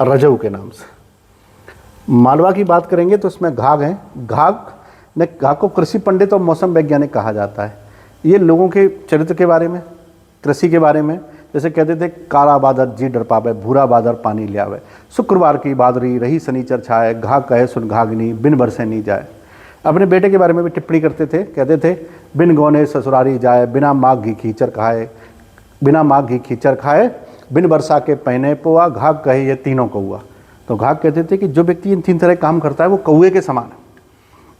रजऊ के नाम से। मालवा की बात करेंगे तो इसमें घाघ हैं। घाघ को कृषि पंडित और मौसम वैज्ञानिक कहा जाता है। ये लोगों के चरित्र के बारे में, कृषि के बारे में, जैसे कहते थे काला बादर जी डर पावे, भूरा बादर पानी ले आवे, शुक्रवार की बादरी रही शनिचर छाए, घाघ कहे सुन घाघनी बिन बरसे नहीं जाए। अपने बेटे के बारे में भी टिप्पणी करते थे, कहते थे बिन गौने ससुरारी जाए, बिना माघ घी खींचर खाए, बिना माघ घी खींचर खाए, बिन वर्षा के पहने पोआ, घाघ कहे ये तीनों कौआ। तो घाघ कहते थे कि जो व्यक्ति इन 3 तरह काम करता है वो कौए के समान है।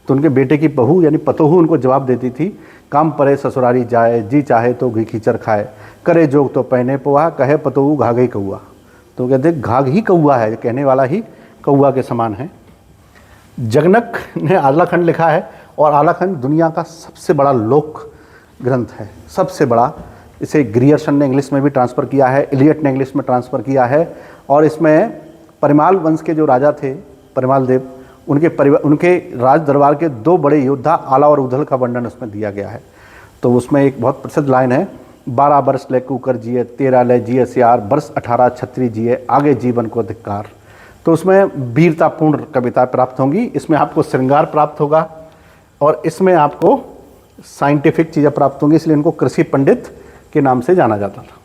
तो उनके बेटे की बहू यानी पतोहू उनको जवाब देती थी, काम परे ससुरारी जाए, जी चाहे तो घी खींचर खाए, करे जोग तो पहने पोआ, कहे पतोहू घाघ ही कौआ। तो कहते घाघ ही कौआ है, कहने वाला ही कौआ के समान है। जगनक ने आलाखंड लिखा है और आलाखंड दुनिया का सबसे बड़ा लोक ग्रंथ है, सबसे बड़ा। इसे ग्रियर्सन ने इंग्लिश में भी ट्रांसफ़र किया है, इलियट ने इंग्लिश में ट्रांसफ़र किया है। और इसमें परिमाल वंश के जो राजा थे, परिमाल देव, उनके राज दरबार के 2 बड़े योद्धा आला और उदल का वर्णन उसमें दिया गया है। तो उसमें एक बहुत प्रसिद्ध लाइन है, 12 बरस ले कुकर जिए, 13 ले जिए सियार, बरस 18 छत्री जिए, आगे जीवन को धिक्कार। तो उसमें वीरतापूर्ण कविता प्राप्त होंगी, इसमें आपको श्रृंगार प्राप्त होगा और इसमें आपको साइंटिफिक चीज़ें प्राप्त होंगी, इसलिए इनको कृषि पंडित के नाम से जाना जाता था।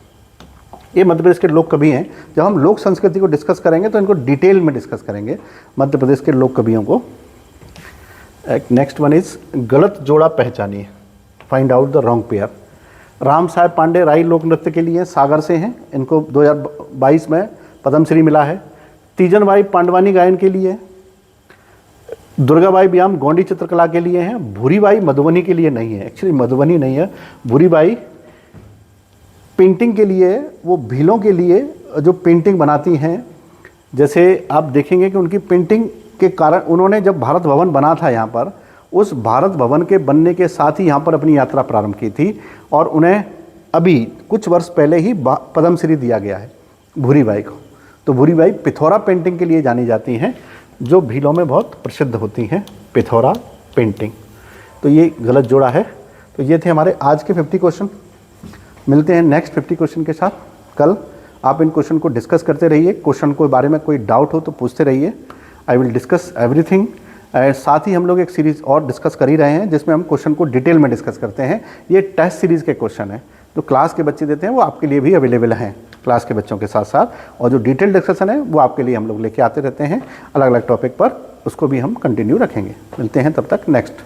ये मध्य प्रदेश के लोक कवि हैं। जब हम लोक संस्कृति को डिस्कस करेंगे तो इनको डिटेल में डिस्कस करेंगे, मध्य प्रदेश के लोक कवियों को। एक नेक्स्ट वन इज गलत जोड़ा पहचानिए, find out the wrong pair. Ram Saheb Pandey Rai लोक नृत्य के लिए सागर से हैं, इनको 2022 में पद्मश्री मिला है। तीजन बाई पांडवानी गायन के लिए, दुर्गाबाई व्याम गोंडी चित्रकला के लिए हैं, भूरीबाई मधुबनी के लिए नहीं है, एक्चुअली मधुबनी नहीं है, भूरीबाई पेंटिंग के लिए, वो भीलों के लिए जो पेंटिंग बनाती हैं। जैसे आप देखेंगे कि उनकी पेंटिंग के कारण उन्होंने जब भारत भवन बना था यहाँ पर, उस भारत भवन के बनने के साथ ही यहाँ पर अपनी यात्रा प्रारंभ की थी और उन्हें अभी कुछ वर्ष पहले ही पद्मश्री दिया गया है भूरीबाई को। तो भूरीबाई पिथौरा पेंटिंग के लिए जानी जाती हैं, जो भीलों में बहुत प्रसिद्ध होती हैं, पिथौरा पेंटिंग। तो ये गलत जोड़ा है। तो ये थे हमारे आज के 50 क्वेश्चन। मिलते हैं नेक्स्ट 50 क्वेश्चन के साथ कल। आप इन क्वेश्चन को डिस्कस करते रहिए, क्वेश्चन के बारे में कोई डाउट हो तो पूछते रहिए, आई विल डिस्कस एवरीथिंग। साथ ही हम लोग एक सीरीज़ और डिस्कस कर ही रहे हैं जिसमें हम क्वेश्चन को डिटेल में डिस्कस करते हैं। ये टेस्ट सीरीज़ के क्वेश्चन हैं जो क्लास के बच्चे देते हैं, वो आपके लिए भी अवेलेबल हैं क्लास के बच्चों के साथ साथ, और जो डिटेल डिस्कशन है वो आपके लिए हम लोग लेके आते रहते हैं अलग अलग टॉपिक पर, उसको भी हम कंटिन्यू रखेंगे। मिलते हैं तब तक नेक्स्ट